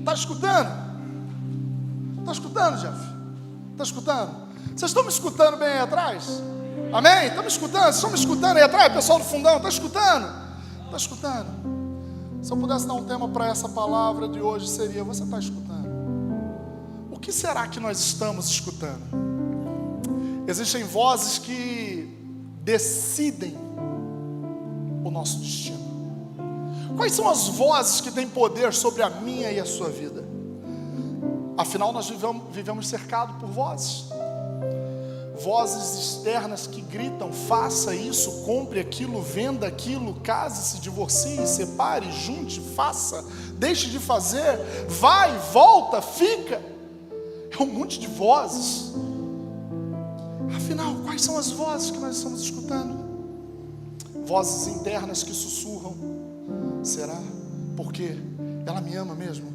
Está escutando? Está escutando, Jeff? Está escutando? Vocês estão me escutando bem aí atrás? Amém? Estão me escutando? Vocês estão me escutando aí atrás? Pessoal do fundão, está escutando? Está escutando? Se eu pudesse dar um tema para essa palavra de hoje, seria: você está escutando? O que será que nós estamos escutando? Existem vozes que decidem o nosso destino. Quais são as vozes que têm poder sobre a minha e a sua vida? Afinal, nós vivemos cercados por vozes. Vozes externas que gritam: faça isso, compre aquilo, venda aquilo, case-se, divorcie, separe, junte, faça, deixe de fazer, vai, volta, fica. É um monte de vozes. Afinal, quais são as vozes que nós estamos escutando? Vozes internas que sussurram: será? Porque ela me ama mesmo?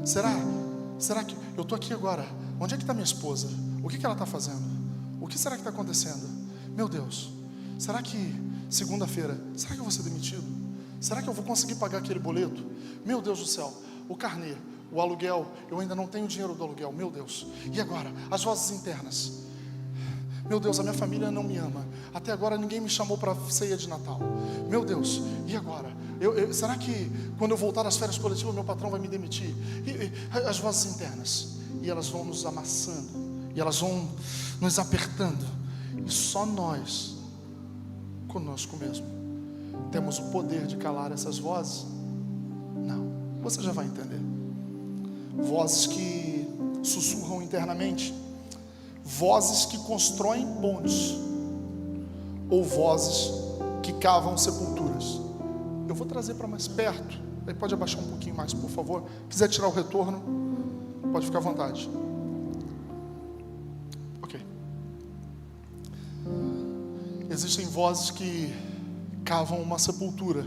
Será? Será que eu estou aqui agora? Onde é que está minha esposa? O que ela está fazendo? O que será que está acontecendo? Meu Deus, será que segunda-feira, será que eu vou ser demitido? Será que eu vou conseguir pagar aquele boleto? Meu Deus do céu, o carnê, o aluguel, eu ainda não tenho dinheiro do aluguel, meu Deus. E agora, as vozes internas: meu Deus, a minha família não me ama. Até agora ninguém me chamou para a ceia de Natal. Meu Deus, e agora? Será que quando eu voltar às férias coletivas meu patrão vai me demitir? As vozes internas. E elas vão nos amassando. E elas vão nos apertando. E só nós, conosco mesmo, temos o poder de calar essas vozes? Não, você já vai entender. Vozes que sussurram internamente. Vozes que constroem pontes, ou vozes que cavam sepulturas. Eu vou trazer para mais perto. Aí pode abaixar um pouquinho mais, por favor. Quiser tirar o retorno, pode ficar à vontade. Ok. Existem vozes que cavam uma sepultura,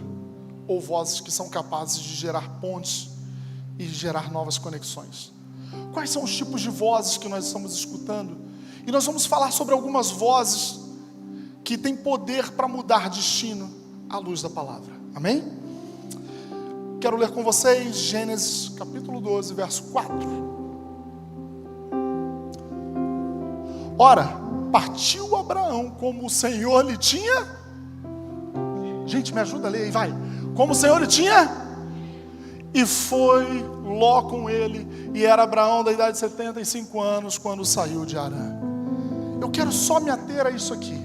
ou vozes que são capazes de gerar pontes e gerar novas conexões. Quais são os tipos de vozes que nós estamos escutando? E nós vamos falar sobre algumas vozes que têm poder para mudar destino à luz da palavra. Amém? Quero ler com vocês Gênesis capítulo 12, verso 4. Ora, partiu Abraão como o Senhor lhe tinha... Gente, me ajuda a ler aí, vai. Como o Senhor lhe tinha... E foi Ló com ele, e era Abraão da idade de 75 anos, quando saiu de Harã. Eu quero só me ater a isso aqui.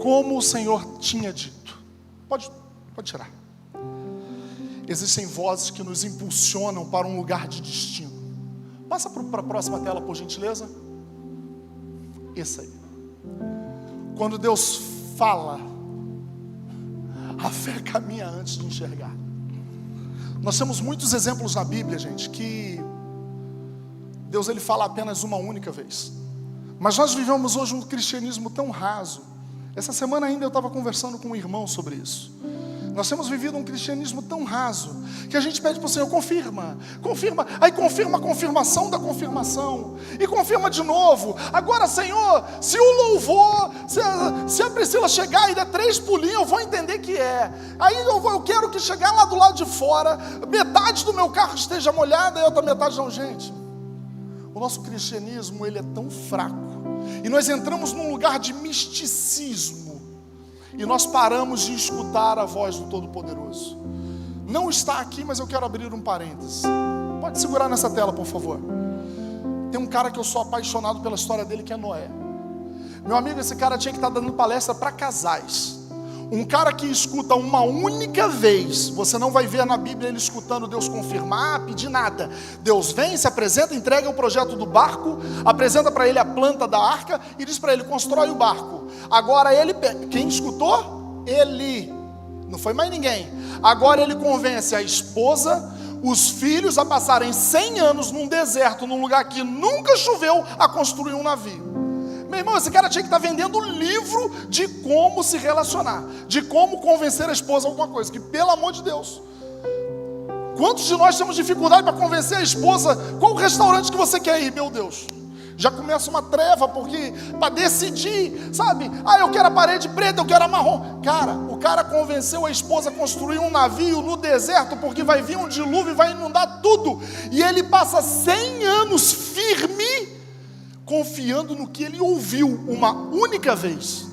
Como o Senhor tinha dito. Pode tirar. Existem vozes que nos impulsionam para um lugar de destino. Passa para a próxima tela, por gentileza. Esse aí. Quando Deus fala, a fé caminha antes de enxergar. Nós temos muitos exemplos na Bíblia, gente, que Deus ele fala apenas uma única vez. Mas nós vivemos hoje um cristianismo tão raso. Essa semana ainda eu estava conversando com um irmão sobre isso. Nós temos vivido um cristianismo tão raso, que a gente pede para o Senhor: confirma, confirma, aí confirma a confirmação da confirmação, e confirma de novo. Agora, Senhor, se o louvor, se a Priscila chegar e der 3 pulinhos, eu vou entender que é. Aí eu quero que chegar lá do lado de fora, metade do meu carro esteja molhada e a outra metade não. Gente, o nosso cristianismo ele é tão fraco, e nós entramos num lugar de misticismo, e nós paramos de escutar a voz do Todo-Poderoso. Não está aqui, mas eu quero abrir um parênteses. Pode segurar nessa tela, por favor. Tem um cara que eu sou apaixonado pela história dele, que é Noé. Meu amigo, esse cara tinha que estar dando palestra para casais. Um cara que escuta uma única vez. Você não vai ver na Bíblia ele escutando Deus confirmar, pedir nada. Deus vem, se apresenta, entrega o projeto do barco, apresenta para ele a planta da arca e diz para ele: constrói o barco. Agora ele, quem escutou? Ele, não foi mais ninguém. Agora ele convence a esposa, os filhos a passarem 100 anos num deserto, num lugar que nunca choveu, a construir um navio. Meu irmão, esse cara tinha que estar vendendo um livro de como se relacionar, de como convencer a esposa a alguma coisa, que pelo amor de Deus, quantos de nós temos dificuldade para convencer a esposa? Qual o restaurante que você quer ir? Meu Deus, Já começa uma treva, porque para decidir, sabe? Eu quero a parede preta, eu quero a marrom. Cara, o cara convenceu a esposa a construir um navio no deserto, porque vai vir um dilúvio e vai inundar tudo. E ele passa 100 anos firme, confiando no que ele ouviu uma única vez.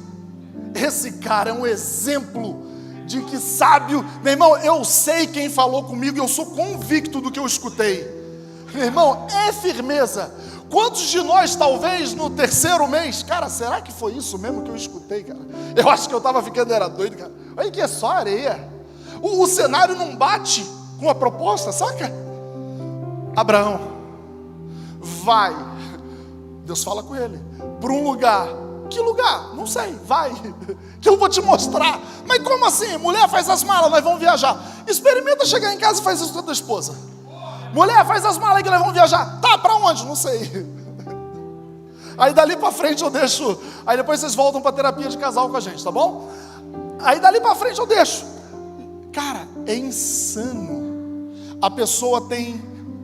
Esse cara é um exemplo de que sábio. Meu irmão, eu sei quem falou comigo, eu sou convicto do que eu escutei. Meu irmão, é firmeza. Quantos de nós, talvez, no terceiro mês, cara, será que foi isso mesmo que eu escutei, cara? Eu acho que eu estava ficando, era doido, cara. Olha que é só areia. O cenário não bate com a proposta, saca? Abraão, vai. Deus fala com ele, para um lugar. Que lugar? Não sei, vai, que eu vou te mostrar. Mas como assim? Mulher, faz as malas, nós vamos viajar. Experimenta chegar em casa e faz isso com a tua esposa. Mulher, faz as malas que nós vamos viajar. Tá, pra onde? Não sei. Aí dali pra frente eu deixo. Aí depois vocês voltam pra terapia de casal com a gente, tá bom? Aí dali pra frente eu deixo. Cara, é insano. A pessoa tem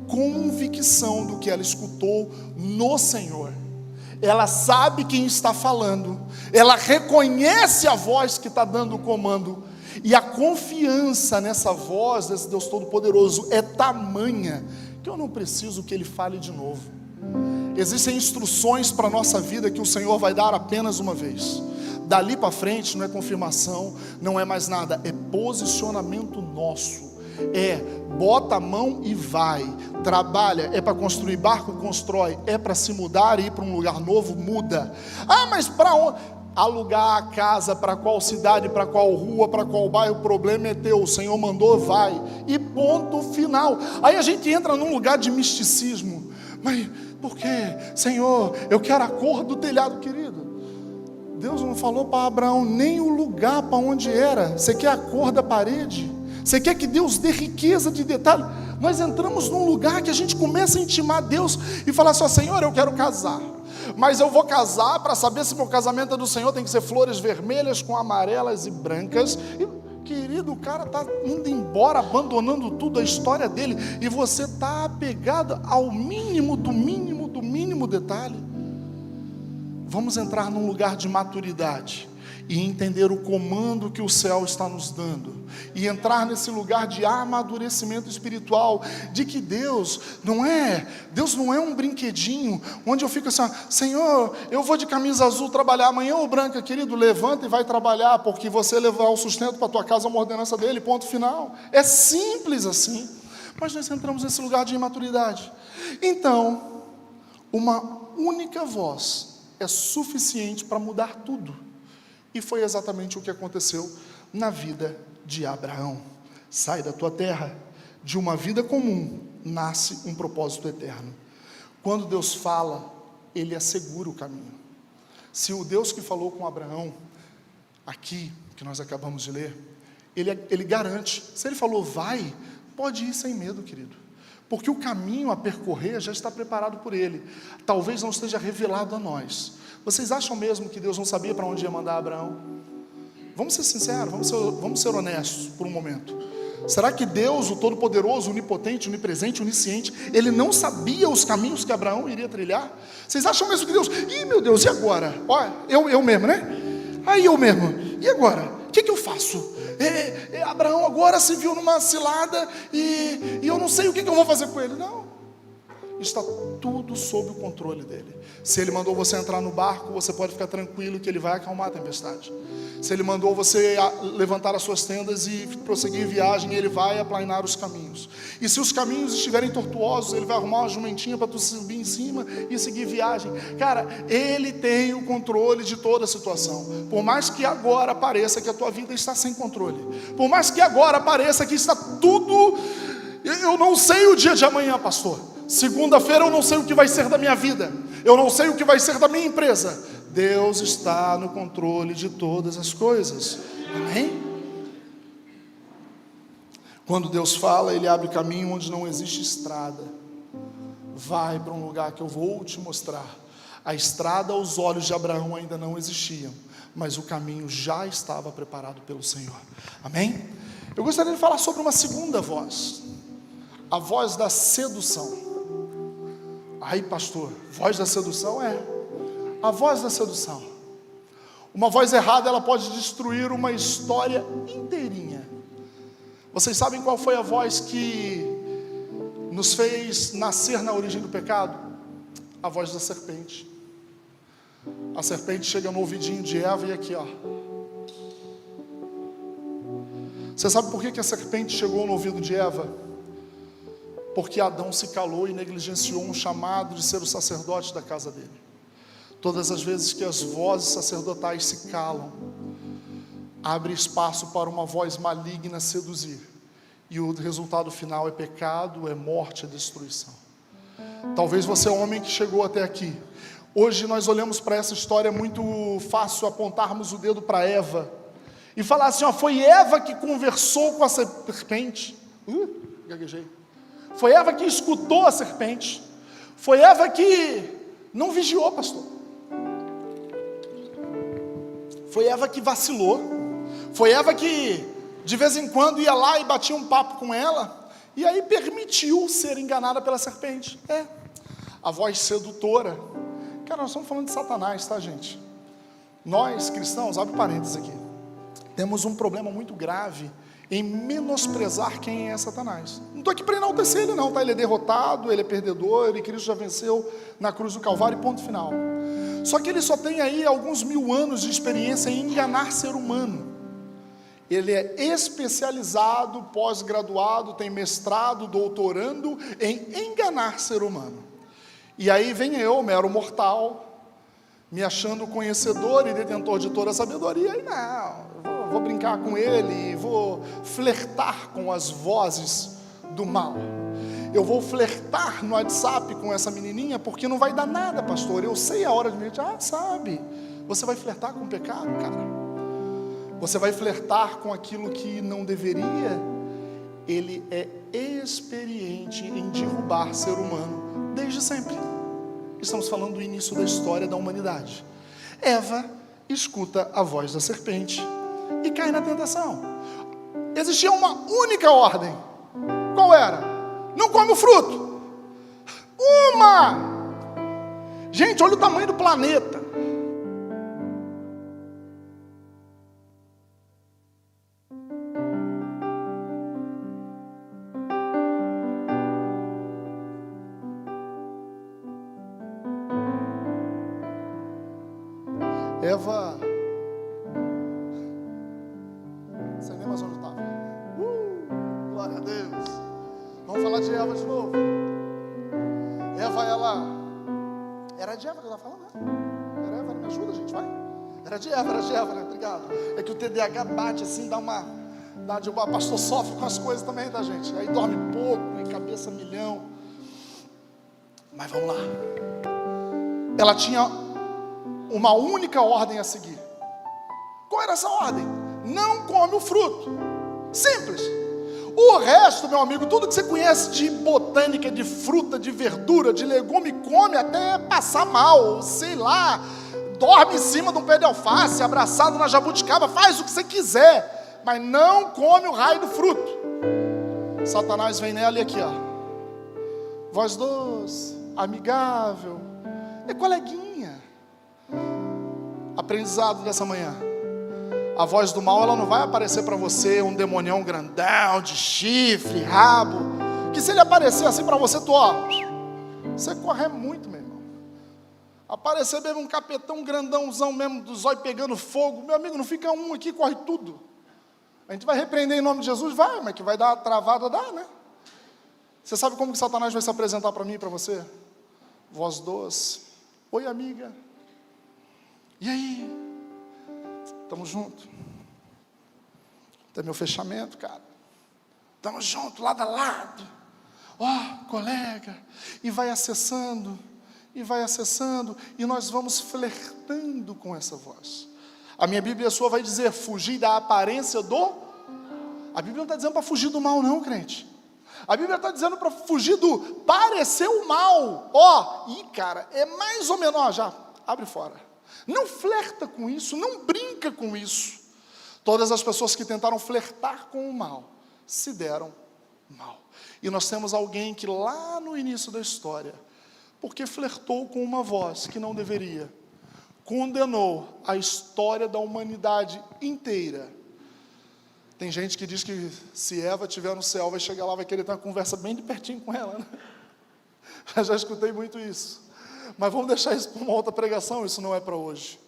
convicção do que ela escutou no Senhor. Ela sabe quem está falando. Ela reconhece a voz que está dando o comando. E a confiança nessa voz desse Deus Todo-Poderoso é tamanha que eu não preciso que Ele fale de novo. Existem instruções para a nossa vida que o Senhor vai dar apenas uma vez. Dali para frente não é confirmação, não é mais nada, é posicionamento nosso. Bota a mão e vai. Trabalha, é para construir barco, constrói. É para se mudar e ir para um lugar novo, muda. Mas para onde? Alugar a casa, para qual cidade, para qual rua, para qual bairro, o problema é teu, o Senhor mandou, vai, e ponto final. Aí a gente entra num lugar de misticismo, mas por quê? Senhor, eu quero a cor do telhado, querido. Deus não falou para Abraão nem o lugar para onde era. Você quer a cor da parede? Você quer que Deus dê riqueza de detalhe? Nós entramos num lugar que a gente começa a intimar Deus e falar assim, Senhor, eu quero casar. Mas eu vou casar, para saber se meu casamento é do Senhor, tem que ser flores vermelhas com amarelas e brancas. E, querido, o cara está indo embora, abandonando tudo, a história dele, e você está apegado ao mínimo do mínimo do mínimo detalhe. Vamos entrar num lugar de maturidade e entender o comando que o céu está nos dando, e entrar nesse lugar de amadurecimento espiritual, de que Deus não é um brinquedinho, onde eu fico assim, Senhor, eu vou de camisa azul trabalhar amanhã ou branca, querido, levanta e vai trabalhar, porque você levar o sustento para a tua casa, uma ordenança dele, ponto final. É simples assim, mas nós entramos nesse lugar de imaturidade. Então, uma única voz é suficiente para mudar tudo. E foi exatamente o que aconteceu na vida de Abraão. Sai da tua terra, de uma vida comum, nasce um propósito eterno. Quando Deus fala, Ele assegura o caminho. Se o Deus que falou com Abraão, aqui, que nós acabamos de ler, Ele garante. Se Ele falou, vai, pode ir sem medo, querido. Porque o caminho a percorrer já está preparado por Ele. Talvez não esteja revelado a nós. Vocês acham mesmo que Deus não sabia para onde ia mandar Abraão? Vamos ser sinceros, vamos ser honestos por um momento. Será que Deus, o Todo-Poderoso, Onipotente, Onipresente, Onisciente, Ele não sabia os caminhos que Abraão iria trilhar? Vocês acham mesmo que Deus, meu Deus, e agora? Olha, eu mesmo, né? Aí eu mesmo, e agora? O que eu faço? Abraão agora se viu numa cilada e eu não sei o que eu vou fazer com ele. Não, está tudo sob o controle dele. Se Ele mandou você entrar no barco, você pode ficar tranquilo que Ele vai acalmar a tempestade. Se Ele mandou você levantar as suas tendas e prosseguir em viagem, Ele vai aplainar os caminhos. E se os caminhos estiverem tortuosos, Ele vai arrumar uma jumentinha para tu subir em cima e seguir viagem. Cara, Ele tem o controle de toda a situação. Por mais que agora pareça que a tua vida está sem controle, por mais que agora pareça que está tudo... Eu não sei o dia de amanhã, pastor. Segunda-feira eu não sei o que vai ser da minha vida. Eu não sei o que vai ser da minha empresa. Deus está no controle de todas as coisas. Amém? Quando Deus fala, Ele abre caminho onde não existe estrada. Vai para um lugar que eu vou te mostrar. A estrada aos olhos de Abraão ainda não existia, mas o caminho já estava preparado pelo Senhor. Amém? Eu gostaria de falar sobre uma segunda voz. A voz da sedução. Aí, pastor, voz da sedução é a voz da sedução. Uma voz errada, ela pode destruir uma história inteirinha. Vocês sabem qual foi a voz que nos fez nascer na origem do pecado? A voz da serpente. A serpente chega no ouvidinho de Eva e aqui, ó. Você sabe por que a serpente chegou no ouvido de Eva? Porque Adão se calou e negligenciou um chamado de ser o sacerdote da casa dele. Todas as vezes que as vozes sacerdotais se calam, abre espaço para uma voz maligna seduzir. E o resultado final é pecado, é morte, é destruição. Talvez você é um homem que chegou até aqui. Hoje nós olhamos para essa história, é muito fácil apontarmos o dedo para Eva e falar assim, ó, foi Eva que conversou com a serpente. Gaguejei. Foi Eva que escutou a serpente. Foi Eva que não vigiou, pastor. Foi Eva que vacilou. Foi Eva que de vez em quando ia lá e batia um papo com ela, e aí permitiu ser enganada pela serpente. A voz sedutora. Cara, nós estamos falando de Satanás, tá, gente? Nós, cristãos, abre parênteses aqui, temos um problema muito grave em menosprezar quem é Satanás. Não estou aqui para enaltecer ele não, tá? Ele é derrotado, ele é perdedor, e Cristo já venceu na cruz do Calvário, ponto final. Só que ele só tem aí alguns 1000 anos de experiência em enganar ser humano. Ele é especializado, pós-graduado, tem mestrado, doutorando em enganar ser humano. E aí vem eu, mero mortal, me achando conhecedor e detentor de toda a sabedoria, e não, vou brincar com ele, vou flertar com as vozes do mal. Eu vou flertar no WhatsApp com essa menininha, porque não vai dar nada, pastor, eu sei a hora de me dizer, sabe, você vai flertar com o pecado, cara. Você vai flertar com aquilo que não deveria. Ele é experiente em derrubar ser humano desde sempre. Estamos falando do início da história da humanidade. Eva escuta a voz da serpente e cai na tentação. Existia uma única ordem. Qual era? Não come o fruto. Uma! Gente, olha o tamanho do planeta. Eva, não sei nem mais onde estava. Glória a Deus. Vamos falar de Eva de novo. Eva, ela era de Eva que eu estava falando, né? Era Eva, me ajuda, gente, vai. Era de Eva, né? Obrigado. É que o TDAH bate assim, o pastor sofre com as coisas também, tá, gente? Aí dorme pouco, e cabeça milhão. Mas vamos lá. Ela tinha uma única ordem a seguir. Qual era essa ordem? Não come o fruto. Simples. O resto, meu amigo, tudo que você conhece de botânica, de fruta, de verdura, de legume, come até passar mal, sei lá, dorme em cima de um pé de alface, abraçado na jabuticaba, faz o que você quiser, mas não come o raio do fruto. Satanás vem nela e aqui, ó, voz doce, amigável, é coleguinha. Aprendizado dessa manhã. A voz do mal, ela não vai aparecer para você um demonião grandão, de chifre, rabo, que se ele aparecer assim para você, você corre muito, meu irmão. Aparecer mesmo um capetão grandãozão mesmo, dos olhos pegando fogo, meu amigo, não fica um aqui, corre tudo. A gente vai repreender em nome de Jesus? Vai, mas que vai dar uma travada, dá, né? Você sabe como que Satanás vai se apresentar para mim e para você? Voz doce. Oi, amiga. E aí? Estamos juntos. Até meu fechamento, cara. Estamos juntos, lado a lado. Colega. E vai acessando, e nós vamos flertando com essa voz. A minha Bíblia sua vai dizer, fugir da aparência do... A Bíblia não está dizendo para fugir do mal não, crente. A Bíblia está dizendo para fugir do parecer o mal. Cara, é mais ou menos, já, abre fora. Não flerta com isso, não brinca com isso. Todas as pessoas que tentaram flertar com o mal, se deram mal. E nós temos alguém que lá no início da história, porque flertou com uma voz que não deveria. Condenou a história da humanidade inteira. Tem gente que diz que se Eva estiver no céu, vai chegar lá, vai querer ter uma conversa bem de pertinho com ela, né? Já escutei muito isso. Mas vamos deixar isso para uma outra pregação, isso não é para hoje.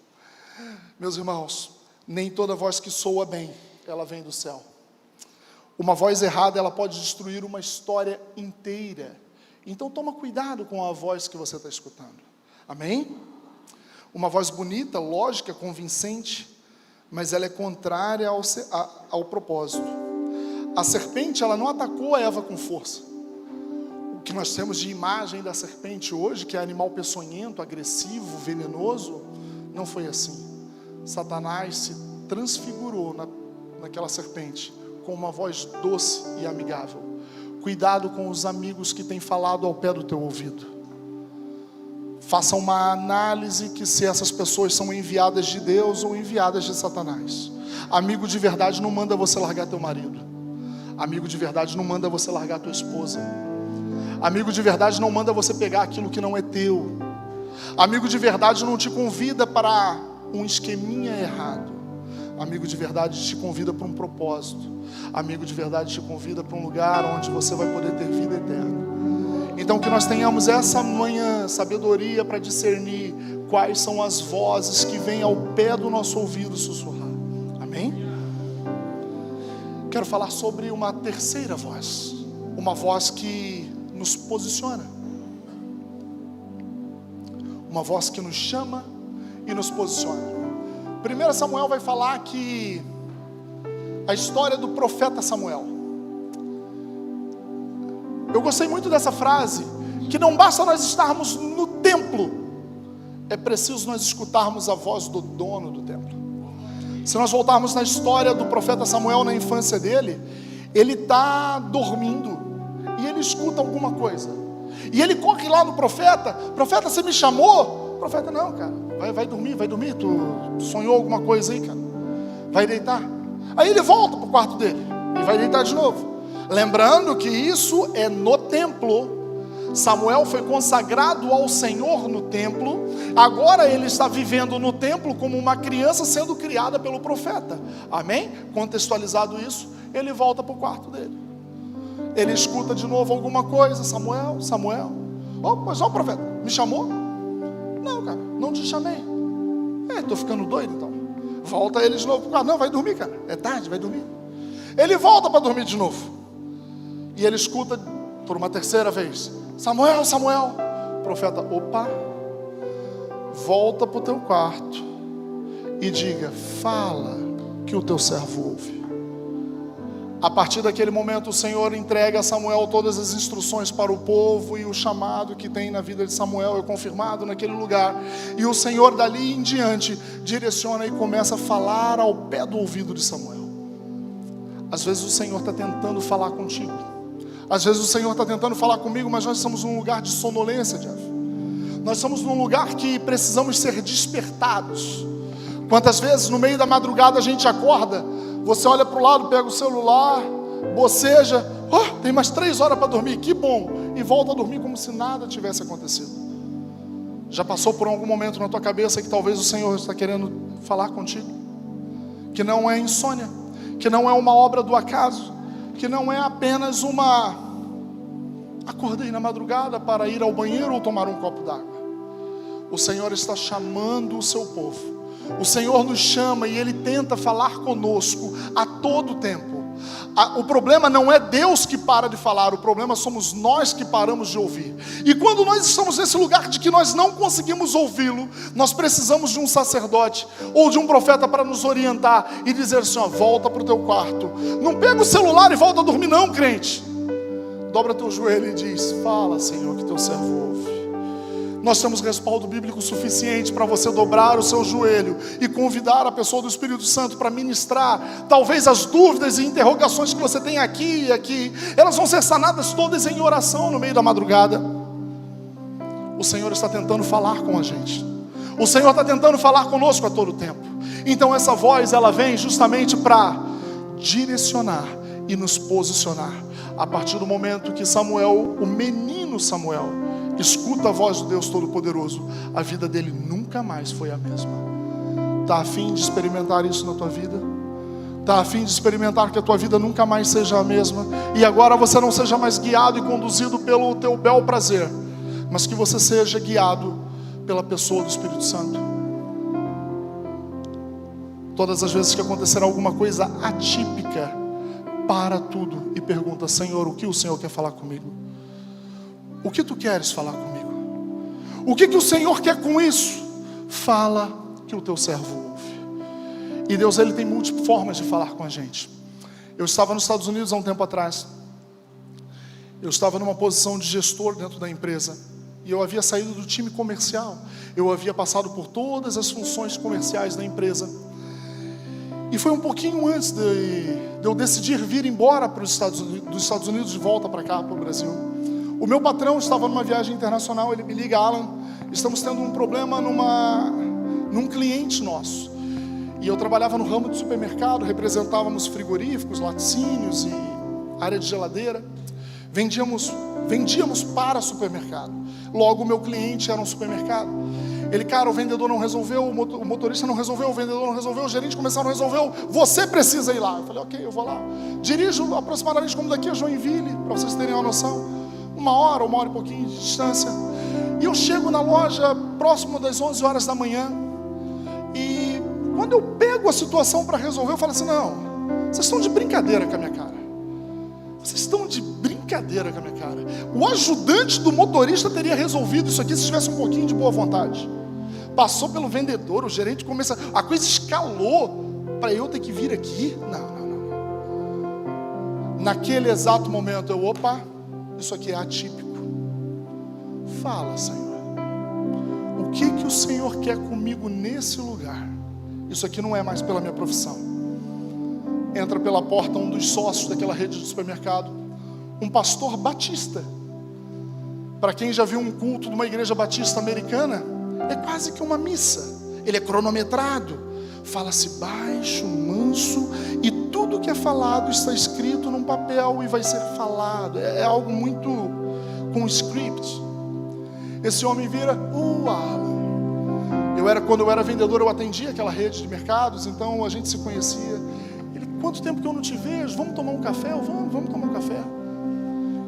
Meus irmãos, nem toda voz que soa bem, ela vem do céu. Uma voz errada, ela pode destruir uma história inteira. Então toma cuidado com a voz que você está escutando. Amém? Uma voz bonita, lógica, convincente, mas ela é contrária ao propósito. A serpente, ela não atacou a Eva com força. O que nós temos de imagem da serpente hoje, que é animal peçonhento, agressivo, venenoso, não foi assim. Satanás se transfigurou naquela serpente com uma voz doce e amigável. Cuidado com os amigos que têm falado ao pé do teu ouvido. Faça uma análise que se essas pessoas são enviadas de Deus ou enviadas de Satanás. Amigo de verdade não manda você largar teu marido. Amigo de verdade não manda você largar tua esposa. Amigo de verdade não manda você pegar aquilo que não é teu. Amigo de verdade não te convida para um esqueminha errado. Amigo de verdade te convida para um propósito. Amigo de verdade te convida para um lugar onde você vai poder ter vida eterna. Então que nós tenhamos essa manhã sabedoria para discernir quais são as vozes que vêm ao pé do nosso ouvido sussurrar. Amém? Quero falar sobre uma terceira voz. Uma voz que nos posiciona. Uma voz que nos chama e nos posiciona. 1 Samuel vai falar que a história do profeta Samuel. Eu gostei muito dessa frase, que não basta nós estarmos no templo, é preciso nós escutarmos a voz do dono do templo. Se nós voltarmos na história do profeta Samuel, na infância dele, ele está dormindo, e ele escuta alguma coisa, e ele corre lá no profeta: profeta, você me chamou? O profeta: não, cara, vai dormir, tu sonhou alguma coisa aí, cara, vai deitar. Aí ele volta para o quarto dele, e vai deitar de novo. Lembrando que isso é no templo. Samuel foi consagrado ao Senhor no templo. Agora ele está vivendo no templo como uma criança sendo criada pelo profeta. Amém? Contextualizado isso, ele volta para o quarto dele. Ele escuta de novo alguma coisa: Samuel. Oh, pois não, profeta, me chamou? Não, cara, não te chamei. Estou ficando doido então. Volta ele de novo para o quarto. Não, vai dormir, cara, é tarde, vai dormir. Ele volta para dormir de novo. E ele escuta por uma terceira vez: Samuel. O profeta: opa, volta para o teu quarto e diga: fala, que o teu servo ouve. A partir daquele momento o Senhor entrega a Samuel todas as instruções para o povo, e o chamado que tem na vida de Samuel é confirmado naquele lugar. E o Senhor dali em diante direciona e começa a falar ao pé do ouvido de Samuel. Às vezes o Senhor está tentando falar contigo. Às vezes o Senhor está tentando falar comigo, mas nós estamos num lugar de sonolência, Jeff. Nós estamos num lugar que precisamos ser despertados. Quantas vezes no meio da madrugada a gente acorda, você olha para o lado, pega o celular, boceja: oh, tem mais 3 horas para dormir, que bom, e volta a dormir como se nada tivesse acontecido. Já passou por algum momento na tua cabeça que talvez o Senhor está querendo falar contigo? Que não é insônia, que não é uma obra do acaso, que não é apenas acordei na madrugada para ir ao banheiro ou tomar um copo d'água. O Senhor está chamando o seu povo. O Senhor nos chama e Ele tenta falar conosco a todo tempo. O problema não é Deus que para de falar, o problema somos nós que paramos de ouvir. E quando nós estamos nesse lugar de que nós não conseguimos ouvi-lo, nós precisamos de um sacerdote ou de um profeta para nos orientar e dizer assim: ó, volta para o teu quarto. Não pega o celular e volta a dormir não, crente. Dobra teu joelho e diz: fala, Senhor, que teu servo ouve. Nós temos respaldo bíblico suficiente para você dobrar o seu joelho e convidar a pessoa do Espírito Santo para ministrar. Talvez as dúvidas e interrogações que você tem aqui e aqui, elas vão ser sanadas todas em oração no meio da madrugada. O Senhor está tentando falar com a gente. O Senhor está tentando falar conosco a todo tempo. Então essa voz, ela vem justamente para direcionar e nos posicionar. A partir do momento que Samuel, o menino Samuel, escuta a voz do Deus Todo-Poderoso, a vida dele nunca mais foi a mesma. Está a fim de experimentar isso na tua vida? Está a fim de experimentar que a tua vida nunca mais seja a mesma? E agora você não seja mais guiado e conduzido pelo teu bel prazer, mas que você seja guiado pela pessoa do Espírito Santo. Todas as vezes que acontecer alguma coisa atípica, para tudo e pergunta: Senhor, o que o Senhor quer falar comigo? O que tu queres falar comigo? O que o Senhor quer com isso? Fala, que o teu servo ouve. E Deus, ele tem múltiplas formas de falar com a gente. Eu estava nos Estados Unidos há um tempo atrás. Eu estava numa posição de gestor dentro da empresa. E eu havia saído do time comercial. Eu havia passado por todas as funções comerciais da empresa. E foi um pouquinho antes de eu decidir vir embora para os dos Estados Unidos de volta para cá, para o Brasil. O meu patrão estava numa viagem internacional. Ele me liga: Alan, estamos tendo um problema num cliente nosso. E eu trabalhava no ramo de supermercado, representávamos frigoríficos, laticínios e área de geladeira. Vendíamos para supermercado. Logo, o meu cliente era um supermercado. Ele: cara, o vendedor não resolveu, o motorista não resolveu, o vendedor não resolveu, o gerente comercial não resolveu, você precisa ir lá. Eu falei: ok, eu vou lá. Dirijo aproximadamente como daqui a Joinville, para vocês terem uma noção, 1 hora e pouquinho de distância. E eu chego na loja próximo das 11 horas da manhã. E quando eu pego a situação para resolver, eu falo assim: não, vocês estão de brincadeira com a minha cara. Vocês estão de brincadeira com a minha cara. O ajudante do motorista teria resolvido isso aqui se tivesse um pouquinho de boa vontade. Passou pelo vendedor, o gerente começa... A coisa escalou para eu ter que vir aqui. Não. Naquele exato momento opa, isso aqui é atípico. Fala, Senhor. O que o Senhor quer comigo nesse lugar? Isso aqui não é mais pela minha profissão. Entra pela porta um dos sócios daquela rede de supermercado, um pastor batista. Para quem já viu um culto de uma igreja batista americana, é quase que uma missa. Ele é cronometrado, fala-se baixo, manso, e tudo que é falado está escrito num papel e vai ser falado. É algo muito com script. Esse homem vira: Alan. Quando eu era vendedor, eu atendia aquela rede de mercados, então a gente se conhecia. Ele: quanto tempo que eu não te vejo? Vamos tomar um café? Vamos tomar um café.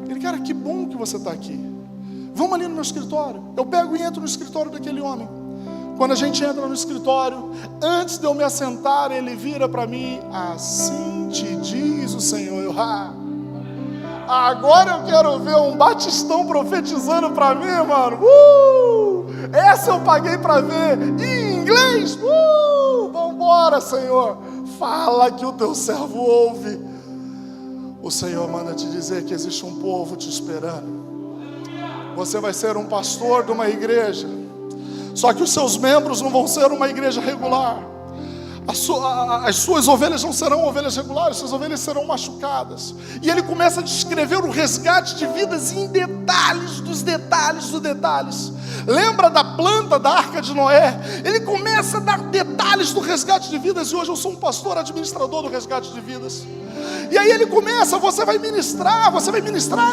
Ele: cara, que bom que você está aqui. Vamos ali no meu escritório. Eu pego e entro no escritório daquele homem. Quando a gente entra no escritório, antes de eu me assentar, ele vira para mim: assim te diz o Senhor. Agora eu quero ver um batistão profetizando para mim, mano. Essa eu paguei para ver. Em inglês. Vambora, Senhor. Fala, que o teu servo ouve. O Senhor manda te dizer que existe um povo te esperando. Você vai ser um pastor de uma igreja. Só que os seus membros não vão ser uma igreja regular. As suas ovelhas não serão ovelhas regulares, suas ovelhas serão machucadas. E ele começa a descrever o resgate de vidas em detalhes dos detalhes dos detalhes. Lembra da planta da Arca de Noé? Ele começa a dar detalhes do resgate de vidas. E hoje eu sou um pastor administrador do resgate de vidas. E aí ele começa: você vai ministrar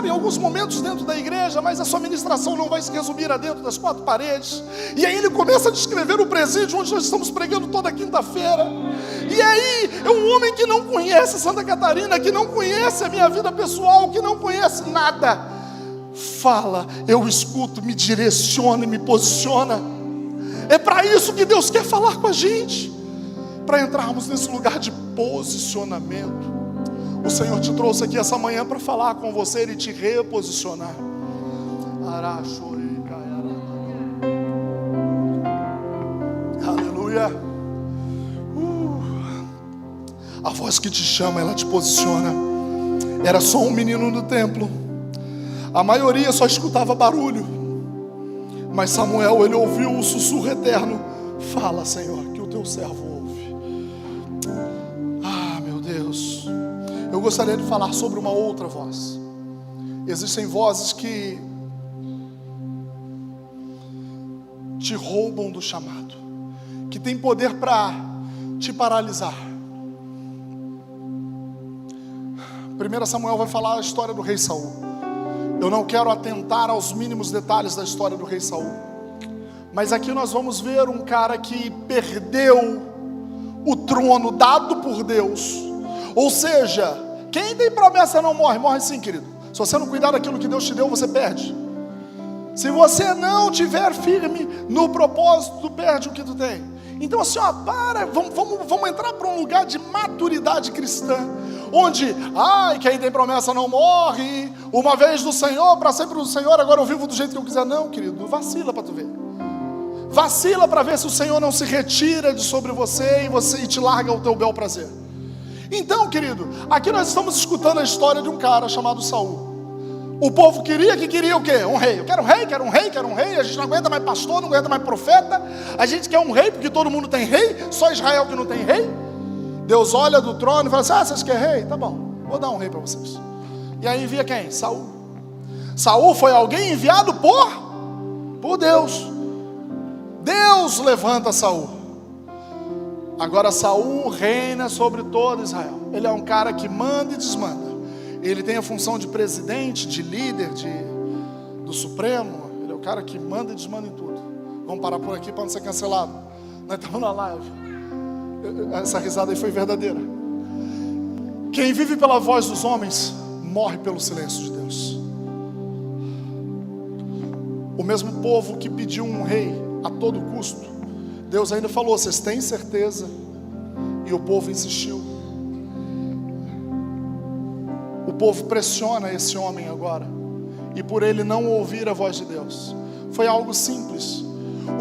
em alguns momentos dentro da igreja, mas a sua ministração não vai se resumir a dentro das 4 paredes. E aí ele começa a descrever o presídio onde nós estamos pregando toda quinta-feira. E aí é um homem que não conhece Santa Catarina, que não conhece a minha vida pessoal, que não conhece nada. Fala, eu escuto, me direciona e me posiciona. É para isso que Deus quer falar com a gente, para entrarmos nesse lugar de posicionamento. O Senhor te trouxe aqui essa manhã para falar com você e te reposicionar. Aleluia. A voz que te chama, ela te posiciona. Era só um menino no templo. A maioria só escutava barulho. Mas Samuel, ele ouviu o sussurro eterno: fala, Senhor, que o teu servo ouve. Meu Deus. Eu gostaria de falar sobre uma outra voz. Existem vozes que te roubam do chamado, que tem poder para te paralisar. 1 Samuel vai falar a história do rei Saul. Eu não quero atentar aos mínimos detalhes da história do rei Saul, mas aqui nós vamos ver um cara que perdeu o trono dado por Deus. Ou seja, quem tem promessa não morre. Morre sim, querido. Se você não cuidar daquilo que Deus te deu, você perde. Se você não tiver firme no propósito, tu perde o que tu tem. Então assim, vamos entrar para um lugar de maturidade cristã, onde, quem tem promessa não morre, uma vez do Senhor, para sempre do Senhor, agora eu vivo do jeito que eu quiser. Não, querido, vacila para tu ver. Vacila para ver se o Senhor não se retira de sobre você e te larga o teu bel prazer. Então, querido, aqui nós estamos escutando a história de um cara chamado Saul. O povo queria o quê? Um rei. Eu quero um rei, quero um rei, quero um rei. A gente não aguenta mais pastor, não aguenta mais profeta. A gente quer um rei porque todo mundo tem rei, só Israel que não tem rei. Deus olha do trono e fala assim: vocês querem rei? Tá bom, vou dar um rei para vocês. E aí envia quem? Saul. Saul foi alguém enviado por Deus. Deus levanta Saul. Agora Saul reina sobre todo Israel. Ele é um cara que manda e desmanda. Ele tem a função de presidente, de líder, do Supremo. Ele é o cara que manda e desmanda em tudo. Vamos parar por aqui para não ser cancelado. Nós estamos na live. Essa risada aí foi verdadeira. Quem vive pela voz dos homens, morre pelo silêncio de Deus. O mesmo povo que pediu um rei a todo custo, Deus ainda falou: vocês têm certeza? E o povo insistiu. O povo pressiona esse homem agora, e por ele não ouvir a voz de Deus, foi algo simples.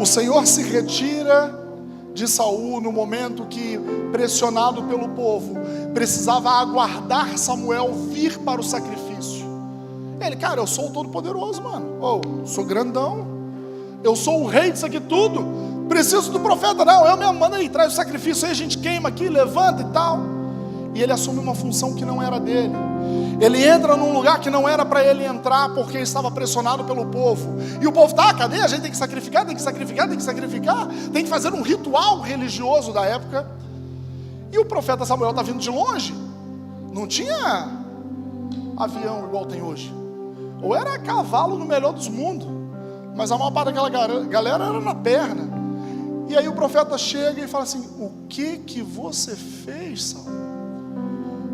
O Senhor se retira de Saul no momento que, pressionado pelo povo, precisava aguardar Samuel vir para o sacrifício. Ele: cara, eu sou o Todo-Poderoso, mano. Sou grandão, eu sou o rei disso aqui tudo, preciso do profeta. Não, eu mesmo, manda aí, traz o sacrifício aí, a gente queima aqui, levanta e tal. E ele assume uma função que não era dele. Ele entra num lugar que não era para ele entrar, porque estava pressionado pelo povo. E o povo: cadê? A gente tem que sacrificar, tem que sacrificar, tem que sacrificar. Tem que fazer um ritual religioso da época. E o profeta Samuel está vindo de longe. Não tinha avião igual tem hoje. Ou era cavalo no melhor dos mundos. Mas a maior parte daquela galera era na perna. E aí o profeta chega e fala assim: o que você fez, Saul?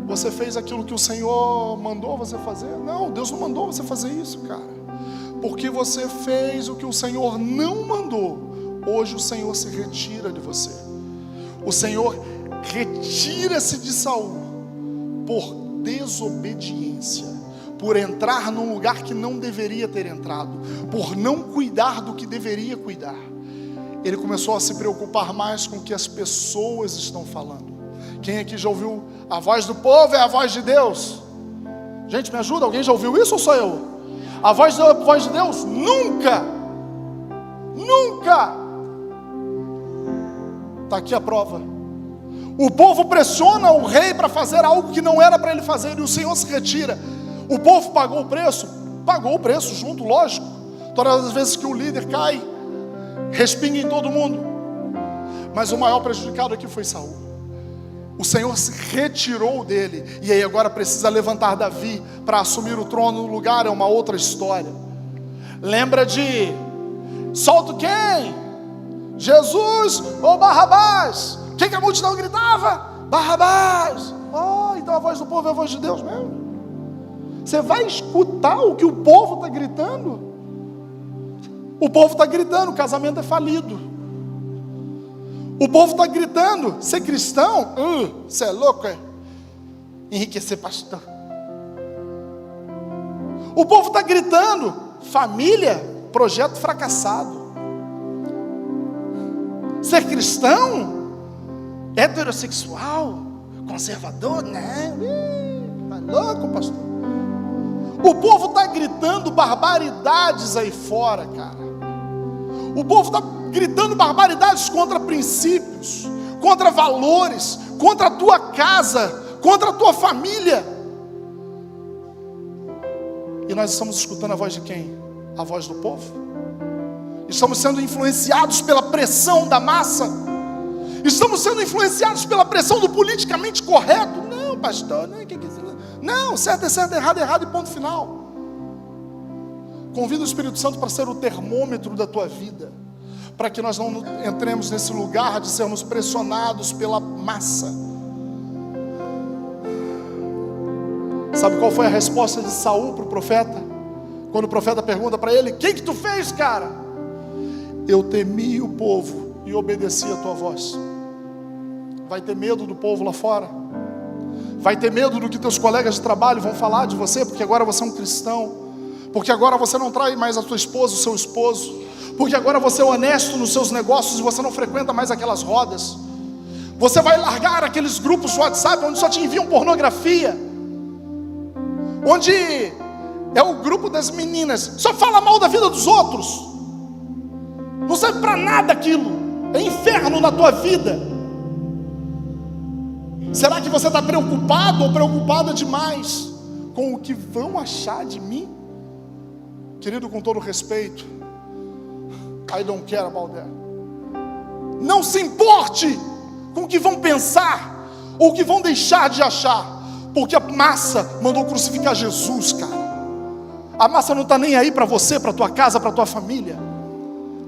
Você fez aquilo que o Senhor mandou você fazer? Não, Deus não mandou você fazer isso, cara. Porque você fez o que o Senhor não mandou, hoje o Senhor se retira de você. O Senhor retira-se de Saul por desobediência, por entrar num lugar que não deveria ter entrado, por não cuidar do que deveria cuidar. Ele começou a se preocupar mais com o que as pessoas estão falando. Quem aqui já ouviu: a voz do povo é a voz de Deus? Gente, me ajuda, alguém já ouviu isso ou sou eu? A voz de Deus nunca está aqui a prova. O povo pressiona o rei para fazer algo que não era para ele fazer, e o Senhor se retira. O povo pagou o preço junto, lógico. Todas as vezes que o líder cai, respinga em todo mundo. Mas o maior prejudicado aqui foi Saul. O Senhor se retirou dele, e aí agora precisa levantar Davi para assumir o trono no lugar. É uma outra história. Lembra de: solta quem? Jesus ou Barrabás? O que a multidão gritava? Barrabás. Então a voz do povo é a voz de Deus mesmo. Você vai escutar o que o povo está gritando? O povo está gritando: o casamento é falido. O povo está gritando: ser cristão? Você é louco, é? Enriquecer pastor. O povo está gritando: família, projeto fracassado. Ser cristão? Heterossexual? Conservador? Não. Tá louco, pastor? O povo está gritando barbaridades aí fora, cara. O povo está gritando barbaridades contra princípios, contra valores, contra a tua casa, contra a tua família. E nós estamos escutando a voz de quem? A voz do povo? Estamos sendo influenciados pela pressão da massa? Estamos sendo influenciados pela pressão do politicamente correto? Não, pastor, não, certo é certo, errado é errado e ponto final. Convida o Espírito Santo para ser o termômetro da tua vida, para que nós não entremos nesse lugar de sermos pressionados pela massa. Sabe qual foi a resposta de Saul para o profeta? Quando o profeta pergunta para ele: o que tu fez, cara? Eu temi o povo e obedeci a tua voz. Vai ter medo do povo lá fora? Vai ter medo do que teus colegas de trabalho vão falar de você, porque agora você é um cristão? Porque agora você não trai mais a sua esposa, o seu esposo? Porque agora você é honesto nos seus negócios e você não frequenta mais aquelas rodas? Você vai largar aqueles grupos de WhatsApp onde só te enviam pornografia, onde é o grupo das meninas, só fala mal da vida dos outros, não serve para nada aquilo, é inferno na tua vida. Será que você está preocupado ou preocupada demais com o que vão achar de mim? Querido, com todo respeito, I don't care about that. Não se importe com o que vão pensar ou o que vão deixar de achar, porque a massa mandou crucificar Jesus, cara. A massa não está nem aí para você, para tua casa, para tua família.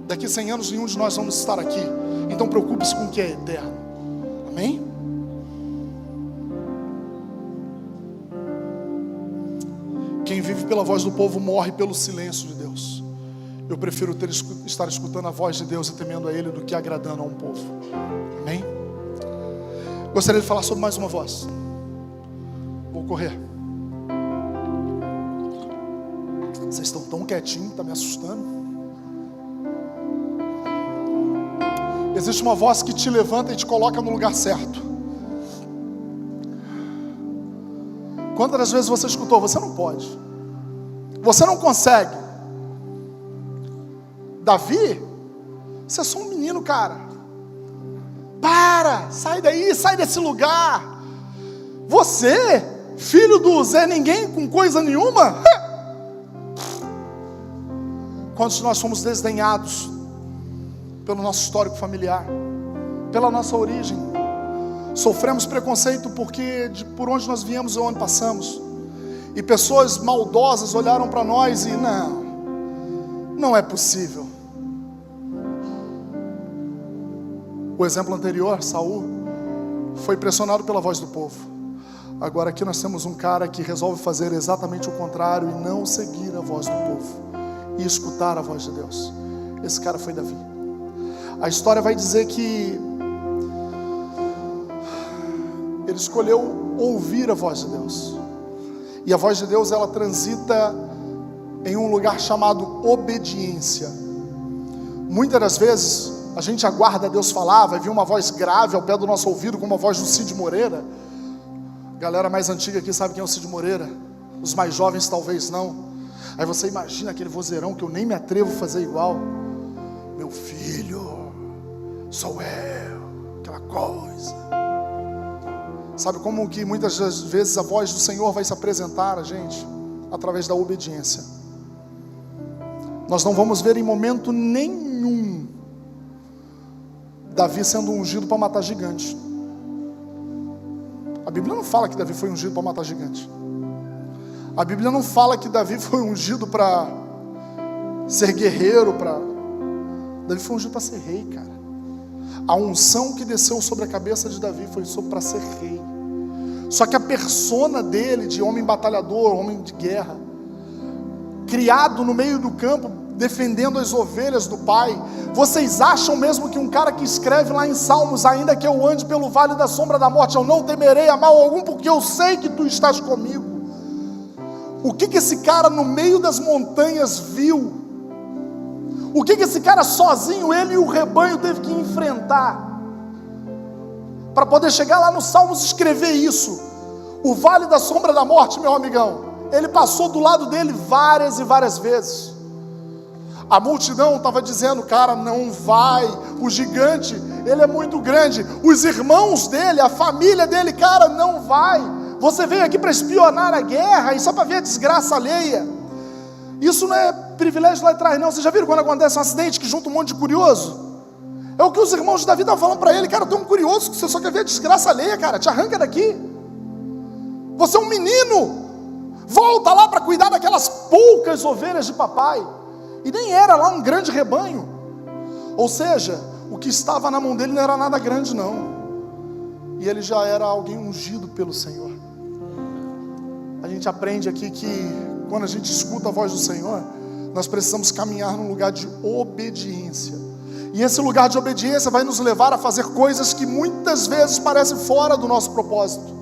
Daqui 100 anos nenhum de nós vamos estar aqui. Então preocupe-se com o que é eterno. Amém? Quem vive pela voz do povo morre pelo silêncio de Deus. Eu prefiro estar escutando a voz de Deus e temendo a Ele do que agradando a um povo. Amém? Gostaria de falar sobre mais uma voz. Vou correr. Vocês estão tão quietinhos, está me assustando. Existe uma voz que te levanta e te coloca no lugar certo. Quantas das vezes você escutou? Você não pode, você não consegue. Davi, você é só um menino, cara. Para, sai daí, sai desse lugar. Você, filho do Zé Ninguém com coisa nenhuma. Quantos de nós fomos desdenhados pelo nosso histórico familiar, pela nossa origem? Sofremos preconceito porque por onde nós viemos e onde passamos. E pessoas maldosas olharam para nós e não é possível. O exemplo anterior, Saul, foi pressionado pela voz do povo. Agora aqui nós temos um cara que resolve fazer exatamente o contrário e não seguir a voz do povo e escutar a voz de Deus. Esse cara foi Davi. A história vai dizer que ele escolheu ouvir a voz de Deus. E a voz de Deus, ela transita em um lugar chamado obediência. Muitas das vezes a gente aguarda Deus falar, vai vir uma voz grave ao pé do nosso ouvido, como a voz do Cid Moreira. A galera mais antiga aqui sabe quem é o Cid Moreira, os mais jovens talvez não. Aí você imagina aquele vozeirão que eu nem me atrevo a fazer igual. Meu filho, sou eu, aquela coisa. Sabe como que muitas das vezes a voz do Senhor vai se apresentar a gente? Através da obediência. Nós não vamos ver em momento nenhum Davi sendo ungido para matar gigante. A Bíblia não fala que Davi foi ungido para matar gigante. A Bíblia não fala que Davi foi ungido para ser guerreiro, Davi foi ungido para ser rei, cara. A unção que desceu sobre a cabeça de Davi foi para ser rei. Só que a persona dele, de homem batalhador, homem de guerra, criado no meio do campo, defendendo as ovelhas do pai. Vocês acham mesmo que um cara que escreve lá em Salmos, ainda que eu ande pelo vale da sombra da morte, eu não temerei a mal algum, porque eu sei que tu estás comigo? O que esse cara no meio das montanhas viu? O que esse cara sozinho, ele e o rebanho, teve que enfrentar para poder chegar lá no Salmos e escrever isso? O vale da sombra da morte, meu amigão, ele passou do lado dele várias e várias vezes. A multidão estava dizendo, cara, não vai, o gigante, ele é muito grande. Os irmãos dele, a família dele, cara, não vai. Você veio aqui para espionar a guerra e só para ver a desgraça alheia. Isso não é privilégio lá atrás não. Vocês já viram quando acontece um acidente que junta um monte de curioso? É o que os irmãos de Davi estavam falando para ele. Cara, tem um curioso que você só quer ver a desgraça alheia, cara, te arranca daqui. Você é um menino, Volta lá para cuidar daquelas poucas ovelhas de papai. E nem era lá um grande rebanho. Ou seja, o que estava na mão dele não era nada grande não. E ele já era alguém ungido pelo Senhor. A gente aprende aqui que quando a gente escuta a voz do Senhor, nós precisamos caminhar num lugar de obediência. E esse lugar de obediência vai nos levar a fazer coisas que muitas vezes parecem fora do nosso propósito.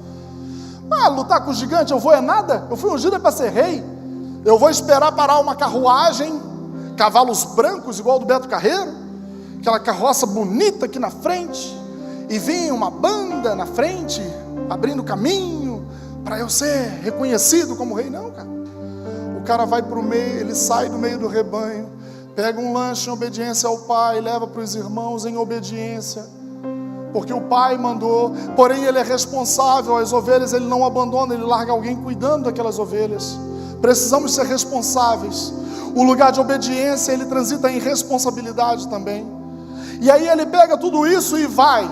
Lutar com o gigante, eu vou é nada? Eu fui ungido para ser rei. Eu vou esperar parar uma carruagem, cavalos brancos igual do Beto Carreiro, aquela carroça bonita aqui na frente, e vinha uma banda na frente, abrindo caminho, para eu ser reconhecido como rei. Não, cara. O cara vai para o meio, ele sai do meio do rebanho, pega um lanche em obediência ao pai, leva para os irmãos em obediência, porque o pai mandou, porém ele é responsável, as ovelhas ele não abandona, ele larga alguém cuidando daquelas ovelhas. Precisamos ser responsáveis. O lugar de obediência, ele transita em responsabilidade também. E aí ele pega tudo isso e vai.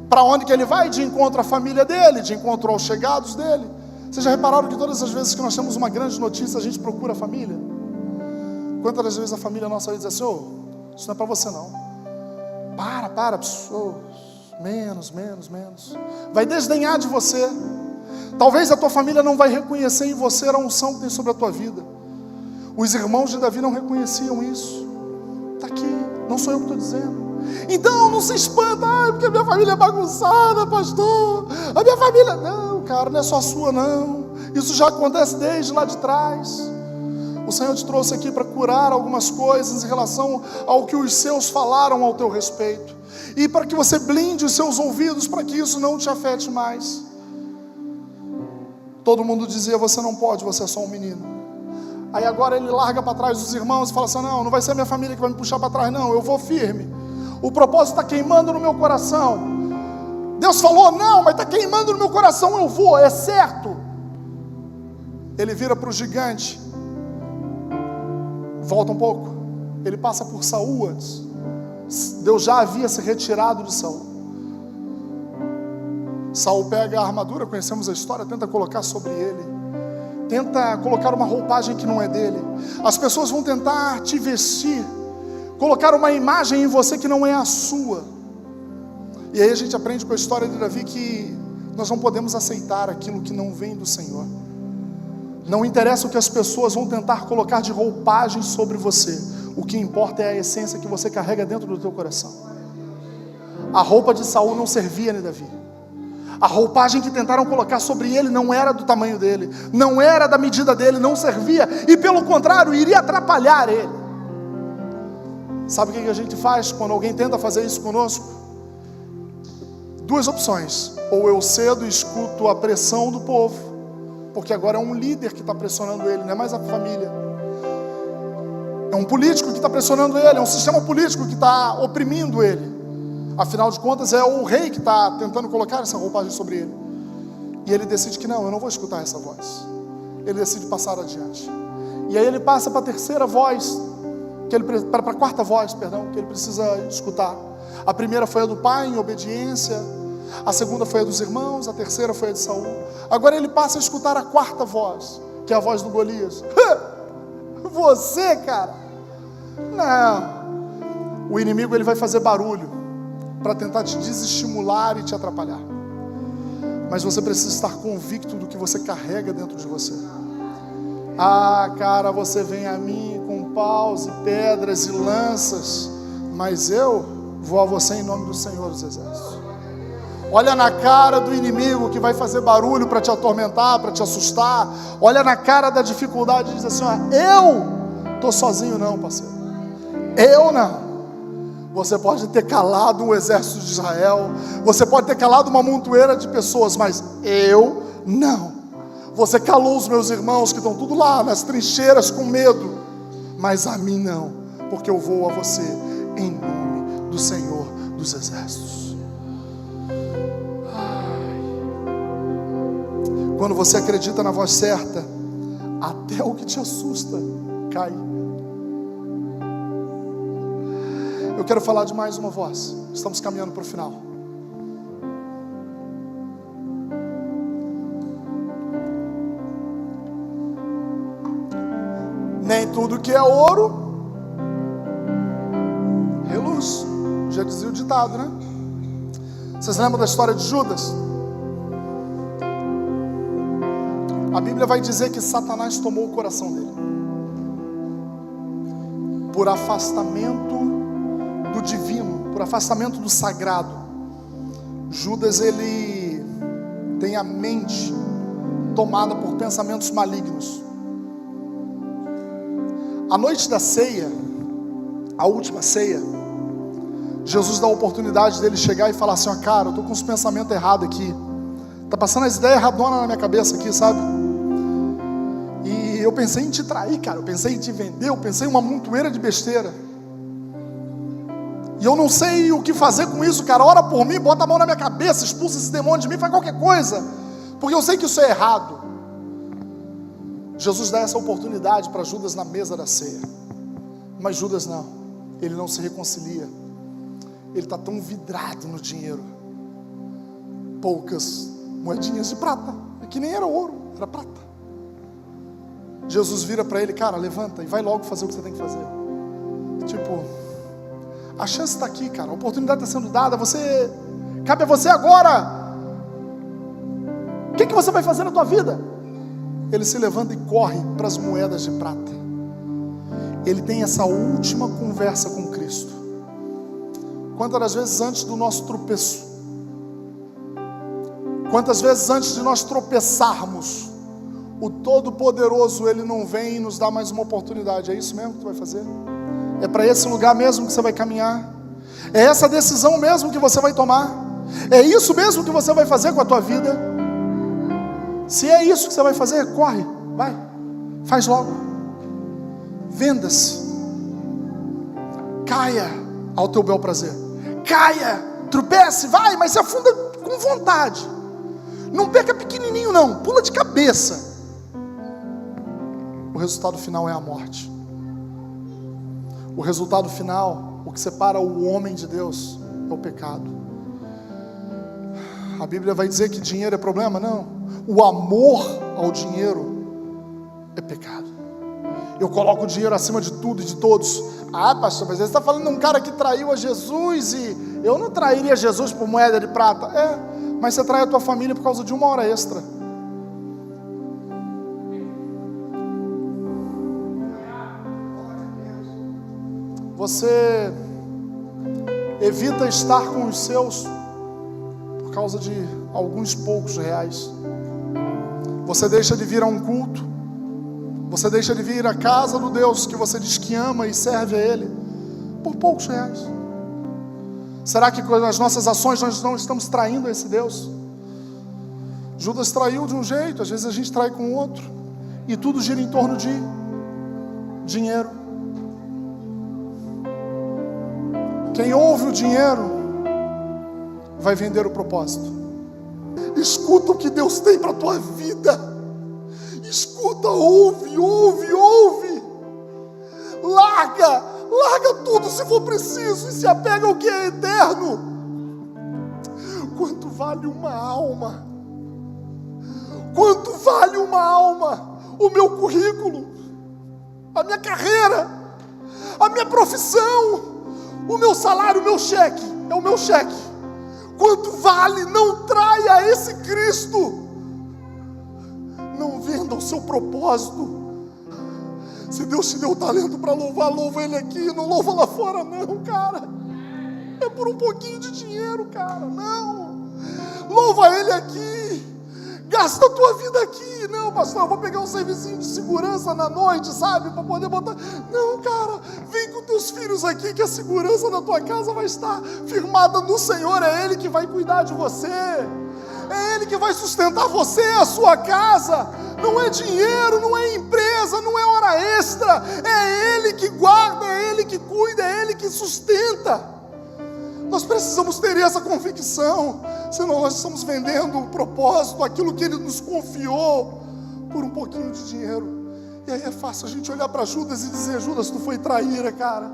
Para onde que ele vai? De encontro à família dele, de encontro aos chegados dele. Vocês já repararam que todas as vezes que nós temos uma grande notícia, a gente procura a família? Quantas das vezes a família nossa vai dizer assim, isso não é para você não. Para, menos. Vai desdenhar de você. Talvez a tua família não vai reconhecer em você a unção que tem sobre a tua vida. Os irmãos de Davi não reconheciam isso. Está aqui, não sou eu que estou dizendo. Então não se espanta, porque a minha família é bagunçada, pastor. A minha família, não, cara, não é só a sua não. Isso já acontece desde lá de trás. O Senhor te trouxe aqui para curar algumas coisas em relação ao que os seus falaram ao teu respeito. E para que você blinde os seus ouvidos para que isso não te afete mais. Todo mundo dizia, você não pode, você é só um menino. Aí agora ele larga para trás os irmãos e fala assim, não vai ser a minha família que vai me puxar para trás, não, eu vou firme. O propósito está queimando no meu coração. Deus falou, não, mas está queimando no meu coração, eu vou, é certo. Ele vira para o gigante. Volta um pouco. Ele passa por Saul antes. Deus já havia se retirado de Saul. Saul pega a armadura, conhecemos a história, tenta colocar sobre ele. Tenta colocar uma roupagem que não é dele. As pessoas vão tentar te vestir, colocar uma imagem em você que não é a sua. E aí a gente aprende com a história de Davi que nós não podemos aceitar aquilo que não vem do Senhor. Não interessa o que as pessoas vão tentar colocar de roupagem sobre você. O que importa é a essência que você carrega dentro do teu coração. A roupa de Saul não servia, né, Davi? A roupagem que tentaram colocar sobre ele não era do tamanho dele, não era da medida dele, não servia, e pelo contrário, iria atrapalhar ele. Sabe o que a gente faz quando alguém tenta fazer isso conosco? Duas opções: ou eu cedo e escuto a pressão do povo, porque agora é um líder que está pressionando ele, não é mais a família. É um político que está pressionando ele, é um sistema político que está oprimindo ele. Afinal de contas, é o rei que está tentando colocar essa roupagem sobre ele. E ele decide que não, eu não vou escutar essa voz. Ele decide passar adiante. E aí ele passa para a terceira voz, para a quarta voz, que ele precisa escutar. A primeira foi a do pai, em obediência. A segunda foi a dos irmãos, a terceira foi a de Saul. Agora ele passa a escutar a quarta voz, que é a voz do Golias. Você, cara? Não. O inimigo ele vai fazer barulho para tentar te desestimular e te atrapalhar. Mas você precisa estar convicto do que você carrega dentro de você. Cara, você vem a mim com paus e pedras e lanças, mas eu vou a você em nome do Senhor dos Exércitos. Olha na cara do inimigo que vai fazer barulho para te atormentar, para te assustar. Olha na cara da dificuldade e diz assim, eu estou sozinho não, parceiro. Eu não. Você pode ter calado um exército de Israel, você pode ter calado uma montoeira de pessoas, mas eu não. Você calou os meus irmãos que estão tudo lá nas trincheiras com medo, mas a mim não, porque eu vou a você em nome do Senhor dos Exércitos. Quando você acredita na voz certa, até o que te assusta cai. Eu quero falar de mais uma voz. Estamos caminhando para o final. Nem tudo que é ouro reluz. Já dizia o ditado, né? Vocês lembram da história de Judas? A Bíblia vai dizer que Satanás tomou o coração dele. Por afastamento do divino, por afastamento do sagrado. Judas, ele tem a mente tomada por pensamentos malignos. A noite da ceia, a última ceia, Jesus dá a oportunidade dele chegar e falar assim: ó, cara, eu tô com os pensamentos errados aqui. Tá passando as ideias erradonas na minha cabeça aqui, sabe? E eu pensei em te trair, cara. Eu pensei em te vender. Eu pensei em uma montoeira de besteira. E eu não sei o que fazer com isso, cara. Ora por mim, bota a mão na minha cabeça, expulsa esse demônio de mim, faz qualquer coisa. Porque eu sei que isso é errado. Jesus dá essa oportunidade para Judas na mesa da ceia. Mas Judas não. Ele não se reconcilia. Ele está tão vidrado no dinheiro. Poucas moedinhas de prata. Que nem era ouro, era prata. Jesus vira para ele: cara, levanta e vai logo fazer o que você tem que fazer. Tipo, a chance está aqui, cara. A oportunidade está sendo dada. Cabe a você agora. O que você vai fazer na tua vida? Ele se levanta e corre para as moedas de prata. Ele tem essa última conversa com Cristo. Quantas das vezes antes do nosso tropeço, quantas vezes antes de nós tropeçarmos, o Todo-Poderoso, Ele não vem e nos dá mais uma oportunidade. É isso mesmo que tu vai fazer? É para esse lugar mesmo que você vai caminhar? É essa decisão mesmo que você vai tomar? É isso mesmo que você vai fazer com a tua vida? Se é isso que você vai fazer, corre, vai, faz logo. Venda-se, caia ao teu bel prazer, caia, tropece, vai, mas se afunda com vontade. Não perca pequenininho não, pula de cabeça. O resultado final é a morte. O resultado final, o que separa o homem de Deus, é o pecado. A Bíblia vai dizer que dinheiro é problema? Não. O amor ao dinheiro é pecado. Eu coloco o dinheiro acima de tudo e de todos. Ah, pastor, mas você está falando de um cara que traiu a Jesus, e eu não trairia Jesus por moeda de prata. É, mas você trai a tua família por causa de uma hora extra. Você evita estar com os seus por causa de alguns poucos reais. Você deixa de vir a um culto. Você deixa de vir à casa do Deus que você diz que ama e serve a Ele por poucos reais. Será que com as nossas ações nós não estamos traindo esse Deus? Judas traiu de um jeito, às vezes a gente trai com outro. E tudo gira em torno de dinheiro. Quem ouve o dinheiro vai vender o propósito. Escuta o que Deus tem para a tua vida. Escuta, ouve. Larga tudo se for preciso e se apega ao que é eterno. Quanto vale uma alma? Quanto vale uma alma? O meu currículo, a minha carreira, a minha profissão, o meu salário, o meu cheque, é o meu cheque. Quanto vale? Não traia esse Cristo. Não venda o seu propósito. Se Deus te deu talento para louvar, louva Ele aqui, não louva lá fora não, cara. É por um pouquinho de dinheiro, cara, não. Louva Ele aqui. Gasta a tua vida aqui. Não, pastor, eu vou pegar um servicinho de segurança na noite, sabe, para poder botar. Não, cara, vem com teus filhos aqui, que a segurança da tua casa vai estar firmada no Senhor. É Ele que vai cuidar de você. É Ele que vai sustentar você, a sua casa. Não é dinheiro, não é empresa, não é hora extra. É Ele que guarda, é Ele que cuida, é Ele que sustenta. Nós precisamos ter essa convicção. Senão nós estamos vendendo o propósito, aquilo que Ele nos confiou, por um pouquinho de dinheiro. E aí é fácil a gente olhar para Judas e dizer: Judas, tu foi traíra, cara.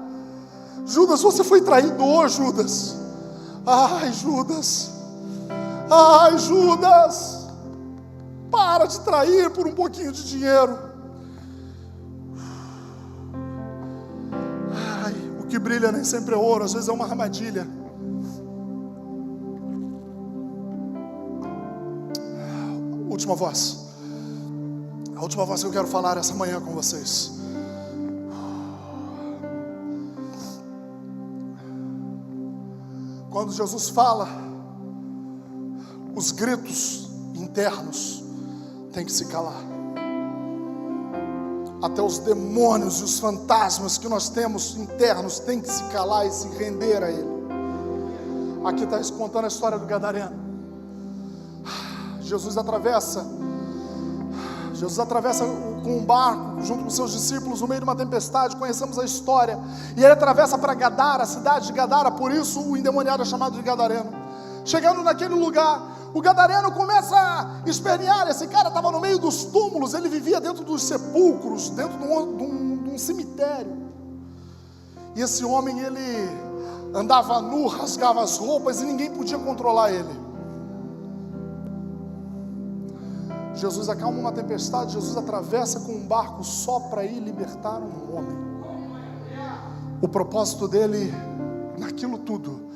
Judas, você foi traidor, Judas. Ai, Judas. Ai, Judas. Para de trair por um pouquinho de dinheiro. que brilha nem sempre é ouro, às vezes é uma armadilha. Última voz. A última voz que eu quero falar essa manhã com vocês. Quando Jesus fala, os gritos internos têm que se calar. Até os demônios e os fantasmas que nós temos internos têm que se calar e se render a Ele. Aqui está contando a história do gadareno. Jesus atravessa com um barco, junto com seus discípulos, no meio de uma tempestade. Conhecemos a história. E ele atravessa para Gadara, a cidade de Gadara. Por isso o endemoniado é chamado de gadareno. Chegando naquele lugar, o gadareno começa a espernear. Esse cara estava no meio dos túmulos. Ele vivia dentro dos sepulcros, dentro de um cemitério. E esse homem, ele andava nu, rasgava as roupas e ninguém podia controlar ele. Jesus acalma uma tempestade. Jesus atravessa com um barco só para ir libertar um homem. O propósito dele naquilo tudo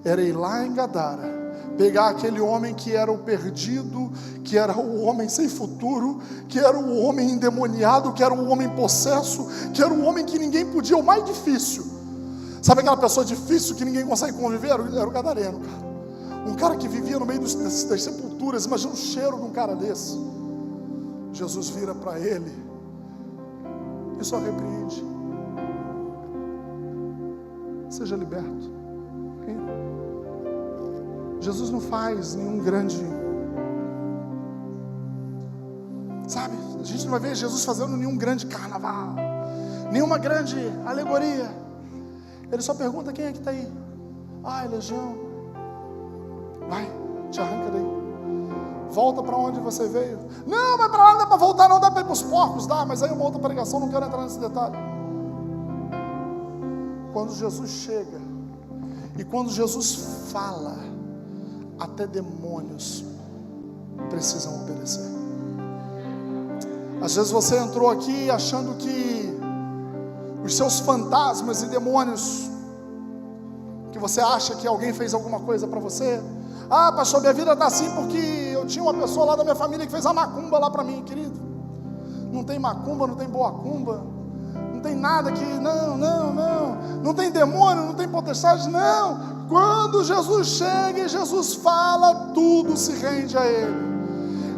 era ir lá em Gadara, pegar aquele homem que era o perdido, que era o homem sem futuro, que era o homem endemoniado, que era o homem possesso, que era o homem que ninguém podia, o mais difícil. Sabe aquela pessoa difícil que ninguém consegue conviver? Era o gadareno, cara. Um cara que vivia no meio das sepulturas. Imagina o cheiro de um cara desse. Jesus vira para ele e só repreende. Seja liberto. Jesus não faz nenhum grande... Sabe, a gente não vai ver Jesus fazendo nenhum grande carnaval, nenhuma grande alegoria. Ele só pergunta: quem é que está aí? Ah, é legião. Vai, te arranca daí. Volta para onde você veio. Não, mas para lá não dá para voltar, não dá para ir para os porcos. Dá, mas aí uma outra pregação, não quero entrar nesse detalhe. Quando Jesus chega e quando Jesus fala, até demônios precisam obedecer. Às vezes você entrou aqui achando que os seus fantasmas e demônios, que você acha que alguém fez alguma coisa para você. Ah, pastor, minha vida está assim porque eu tinha uma pessoa lá da minha família que fez a macumba lá para mim, querido. Não tem macumba, não tem boa cumba, não tem nada que, não tem demônio, não tem potestade, não. Quando Jesus chega e Jesus fala, tudo se rende a Ele.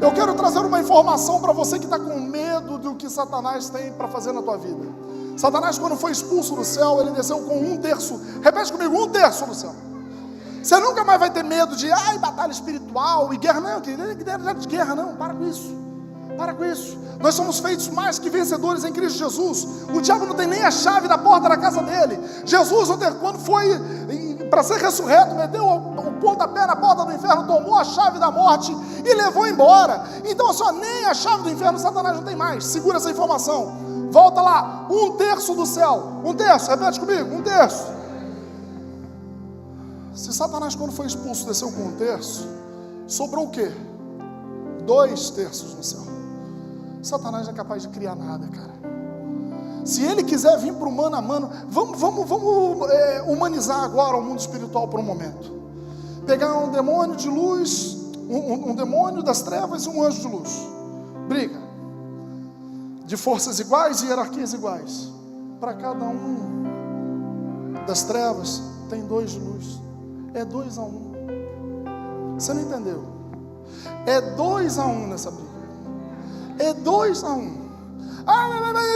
Eu quero trazer uma informação para você que está com medo do que Satanás tem para fazer na tua vida. Satanás, quando foi expulso do céu, ele desceu com 1/3, repete comigo, 1/3 do céu. Você nunca mais vai ter medo de, batalha espiritual e guerra. Não, querido, não é de guerra não, para com isso. Para com isso. Nós somos feitos mais que vencedores em Cristo Jesus. O diabo não tem nem a chave da porta da casa dele. Jesus, quando foi para ser ressurreto, meteu o pontapé na porta do inferno, tomou a chave da morte e levou embora. Então, só nem a chave do inferno Satanás não tem mais. Segura essa informação. Volta lá, 1/3 do céu. 1/3, repete comigo, 1/3. Se Satanás, quando foi expulso, desceu com 1/3, sobrou o quê? 2/3 no céu. Satanás não é capaz de criar nada, cara. Se ele quiser vir para o mano a mano, vamos humanizar agora o mundo espiritual por um momento. Pegar um demônio de luz, um demônio das trevas e um anjo de luz. Briga. De forças iguais e hierarquias iguais. Para cada um das trevas tem 2 de luz. É 2-1. Você não entendeu? É 2-1 nessa briga. É 2-1.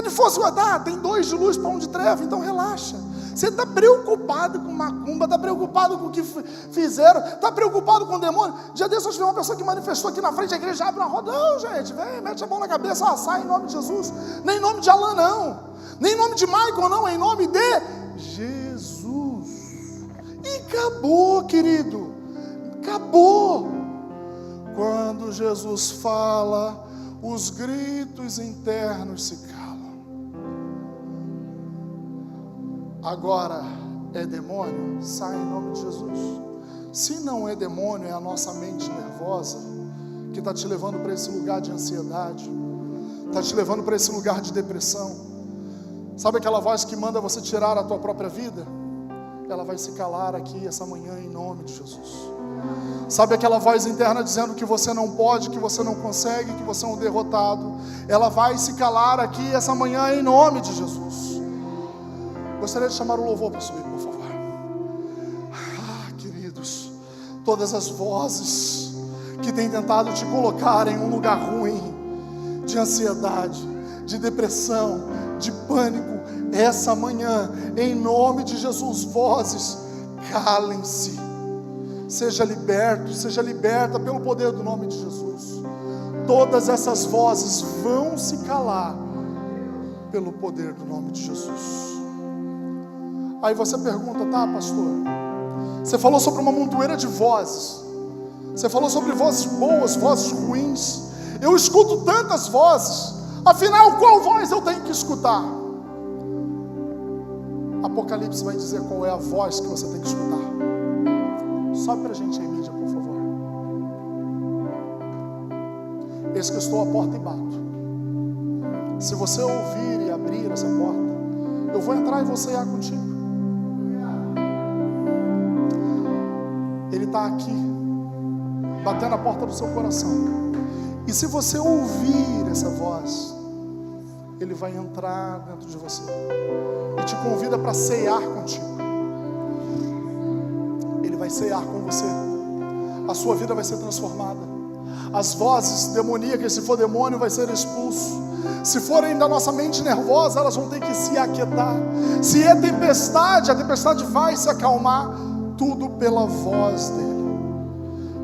De força igual, tem 2 de luz para 1 de treva. Então relaxa. Você está preocupado com macumba, está preocupado com o que fizeram, está preocupado com o demônio. Já desse eu tive uma pessoa que manifestou aqui na frente da igreja, abre uma roda. Não, gente, vem, mete a mão na cabeça, sai em nome de Jesus. Nem em nome de Alain, não. Nem em nome de Michael, não. É em nome de Jesus. E acabou, querido. Acabou. Quando Jesus fala, os gritos internos se calam. Agora é demônio? Sai em nome de Jesus. Se não é demônio, é a nossa mente nervosa que está te levando para esse lugar de ansiedade, está te levando para esse lugar de depressão. Sabe aquela voz que manda você tirar a tua própria vida? Ela vai se calar aqui essa manhã em nome de Jesus. Sabe aquela voz interna dizendo que você não pode, que você não consegue, que você é um derrotado? Ela vai se calar aqui essa manhã em nome de Jesus. Gostaria de chamar o louvor para subir, por favor. Queridos, todas as vozes que têm tentado te colocar em um lugar ruim, de ansiedade, de depressão, de pânico, essa manhã, em nome de Jesus, vozes, calem-se. Seja liberto, seja liberta pelo poder do nome de Jesus. Todas essas vozes vão se calar pelo poder do nome de Jesus. Aí você pergunta, tá, pastor? Você falou sobre uma montoeira de vozes. Você falou sobre vozes boas, vozes ruins. Eu escuto tantas vozes. Afinal, qual voz eu tenho que escutar? Apocalipse vai dizer qual é a voz que você tem que escutar. Sobe pra gente aí, mídia, por favor. Eis que eu estou à porta e bato. Se você ouvir e abrir essa porta, eu vou entrar e vou cear contigo. Ele está aqui, batendo a porta do seu coração. E se você ouvir essa voz, Ele vai entrar dentro de você e te convida para cear contigo. Ele vai cear com você. A sua vida vai ser transformada. As vozes demoníacas, se for demônio, vai ser expulso. Se forem da nossa mente nervosa, elas vão ter que se aquietar. Se é tempestade, a tempestade vai se acalmar. Tudo pela voz dele.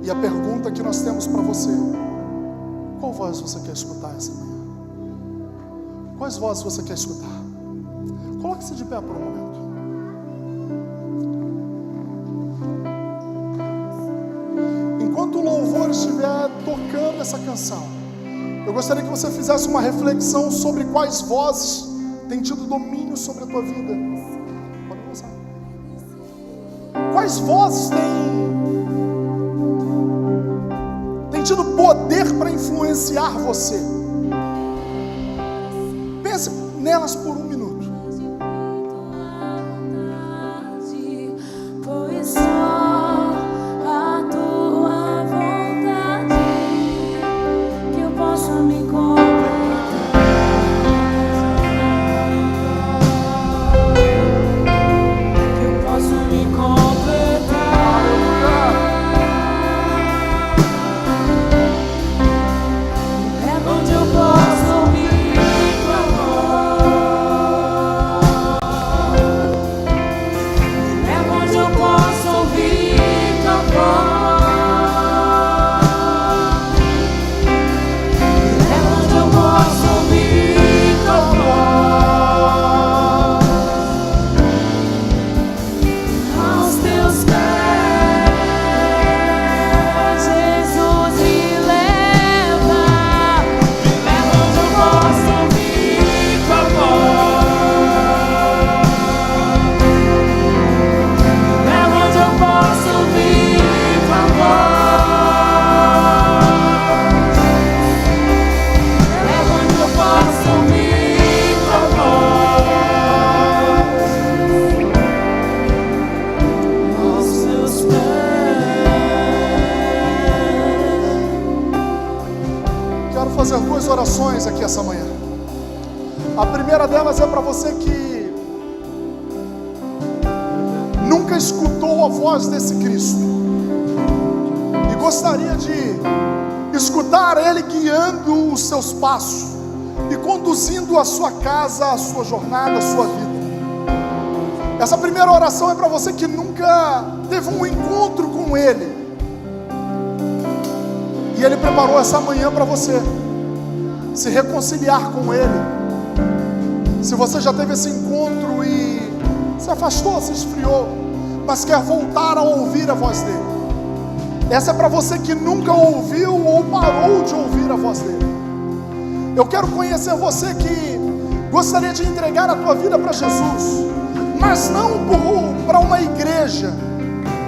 E a pergunta que nós temos para você: qual voz você quer escutar essa manhã? Quais vozes você quer escutar? Coloque-se de pé por um momento. Enquanto o louvor estiver tocando essa canção, eu gostaria que você fizesse uma reflexão sobre quais vozes têm tido domínio sobre a tua vida. Pode começar. Quais vozes têm tido poder para influenciar você? Pense nelas por um minuto. Pois só a tua vontade que eu posso me completar, que eu posso me completar. É onde eu posso ouvir tua voz. É onde eu posso ouvir tua voz. É onde eu posso ouvir tua voz. Aos teus pés, Jesus, me leva. É onde eu posso ouvir tua voz. É onde eu posso ouvir tua voz. É onde eu posso ouvir tua voz. Aos teus pés. Quero fazer duas orações aqui essa manhã. A primeira delas é para você que nunca escutou a voz desse Cristo e gostaria de escutar Ele guiando os seus passos e conduzindo a sua casa, a sua jornada, a sua vida. Essa primeira oração é para você que nunca teve um encontro com Ele e Ele preparou essa manhã para você se reconciliar com Ele. Se você já teve esse encontro e se afastou, se esfriou, mas quer voltar a ouvir a voz dele, essa é para você que nunca ouviu ou parou de ouvir a voz dele. Eu quero conhecer você que gostaria de entregar a tua vida para Jesus, mas não para uma igreja.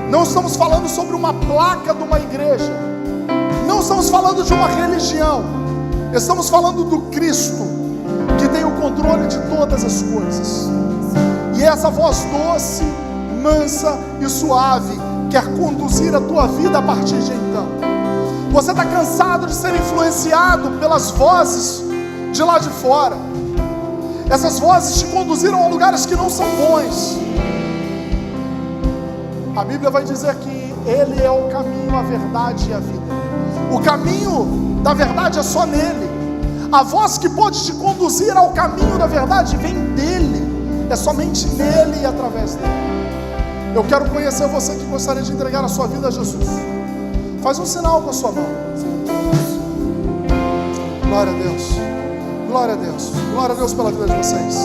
Não estamos falando sobre uma placa de uma igreja, não estamos falando de uma religião. Estamos falando do Cristo que tem o controle de todas as coisas. E essa voz doce, mansa e suave quer conduzir a tua vida a partir de então. Você está cansado de ser influenciado pelas vozes de lá de fora. Essas vozes te conduziram a lugares que não são bons. A Bíblia vai dizer que Ele é o caminho, a verdade e a vida. O caminho da verdade é só nele. A voz que pode te conduzir ao caminho da verdade vem dele. É somente nele e através dele. Eu quero conhecer você que gostaria de entregar a sua vida a Jesus. Faz um sinal com a sua mão. Glória a Deus. Glória a Deus. Glória a Deus pela vida de vocês.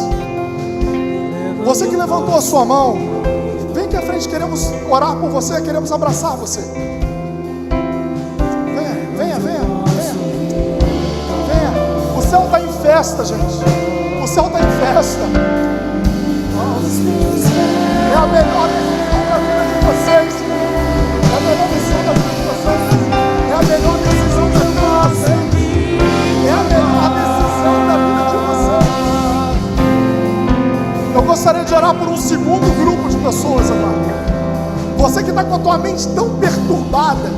Você que levantou a sua mão, vem aqui à frente, queremos orar por você, queremos abraçar você. Venha. O céu está em festa, gente. O céu está em festa. É a melhor decisão da vida de vocês. É a melhor decisão da vida de vocês. É a melhor decisão da vida de vocês. É a melhor decisão da vida de vocês. Eu gostaria de orar por um segundo grupo de pessoas, amado. Você que está com a tua mente tão perturbada.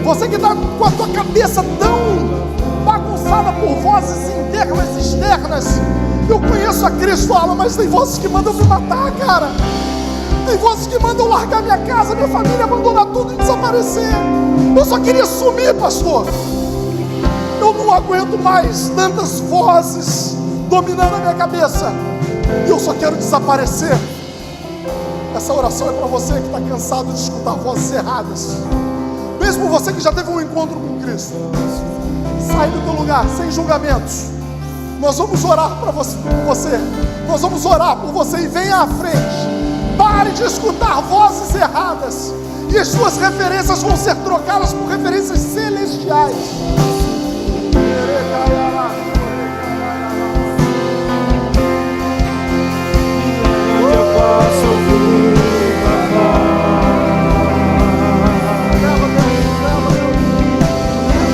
Você que está com a tua cabeça tão bagunçada por vozes internas e externas. Eu conheço a Cristo, fala, mas tem vozes que mandam me matar, cara. Tem vozes que mandam largar minha casa, minha família, abandonar tudo e desaparecer. Eu só queria sumir, pastor. Eu não aguento mais tantas vozes dominando a minha cabeça. E eu só quero desaparecer. Essa oração é para você que está cansado de escutar vozes erradas. Mesmo você que já teve um encontro com Cristo. Sai do teu lugar, sem julgamentos. Nós vamos orar para você. Nós vamos orar por você e venha à frente. Pare de escutar vozes erradas. E as suas referências vão ser trocadas por referências celestiais. Onde eu posso ouvir tua voz?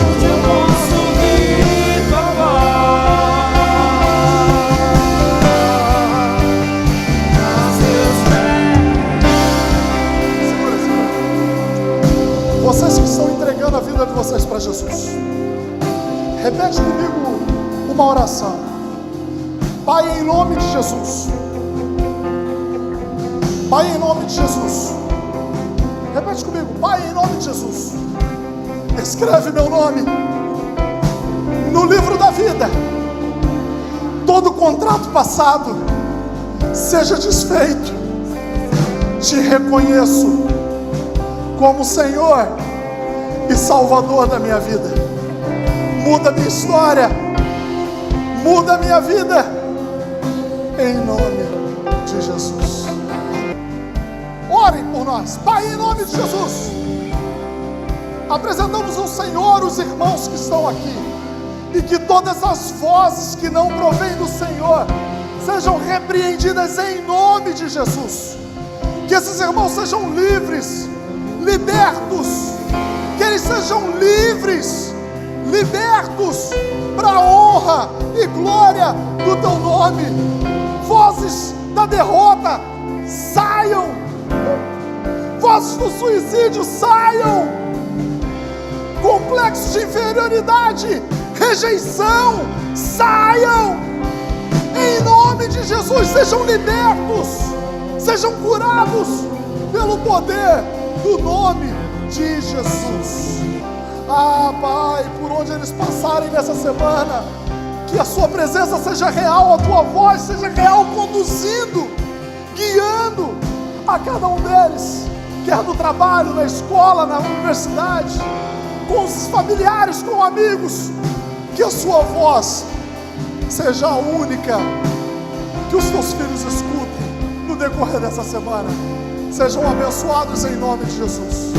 Onde eu posso ouvir tua voz? Aos teus pés. Vocês que estão entregando a vida de vocês para Jesus, repete comigo uma oração. Pai, em nome de Jesus. Pai, em nome de Jesus. Repete comigo. Pai, em nome de Jesus. Escreve meu nome no livro da vida. Todo contrato passado seja desfeito. Te reconheço como Senhor e Salvador da minha vida. Muda a minha história. Muda a minha vida. Em nome de Jesus. Orem por nós. Pai, em nome de Jesus. Apresentamos ao Senhor os irmãos que estão aqui. E que todas as vozes que não provêm do Senhor sejam repreendidas em nome de Jesus. Que esses irmãos sejam livres, libertos. Que eles sejam livres, libertos para a honra e glória do teu nome. Vozes da derrota saiam. Vozes do suicídio saiam. Complexos de inferioridade, rejeição saiam. Em nome de Jesus, sejam libertos, sejam curados pelo poder do nome de Jesus. Ah, Pai, por onde eles passarem nessa semana, que a sua presença seja real, a tua voz seja real, conduzindo, guiando a cada um deles, quer no trabalho, na escola, na universidade, com os familiares, com amigos, que a sua voz seja a única que os teus filhos escutem no decorrer dessa semana. Sejam abençoados em nome de Jesus.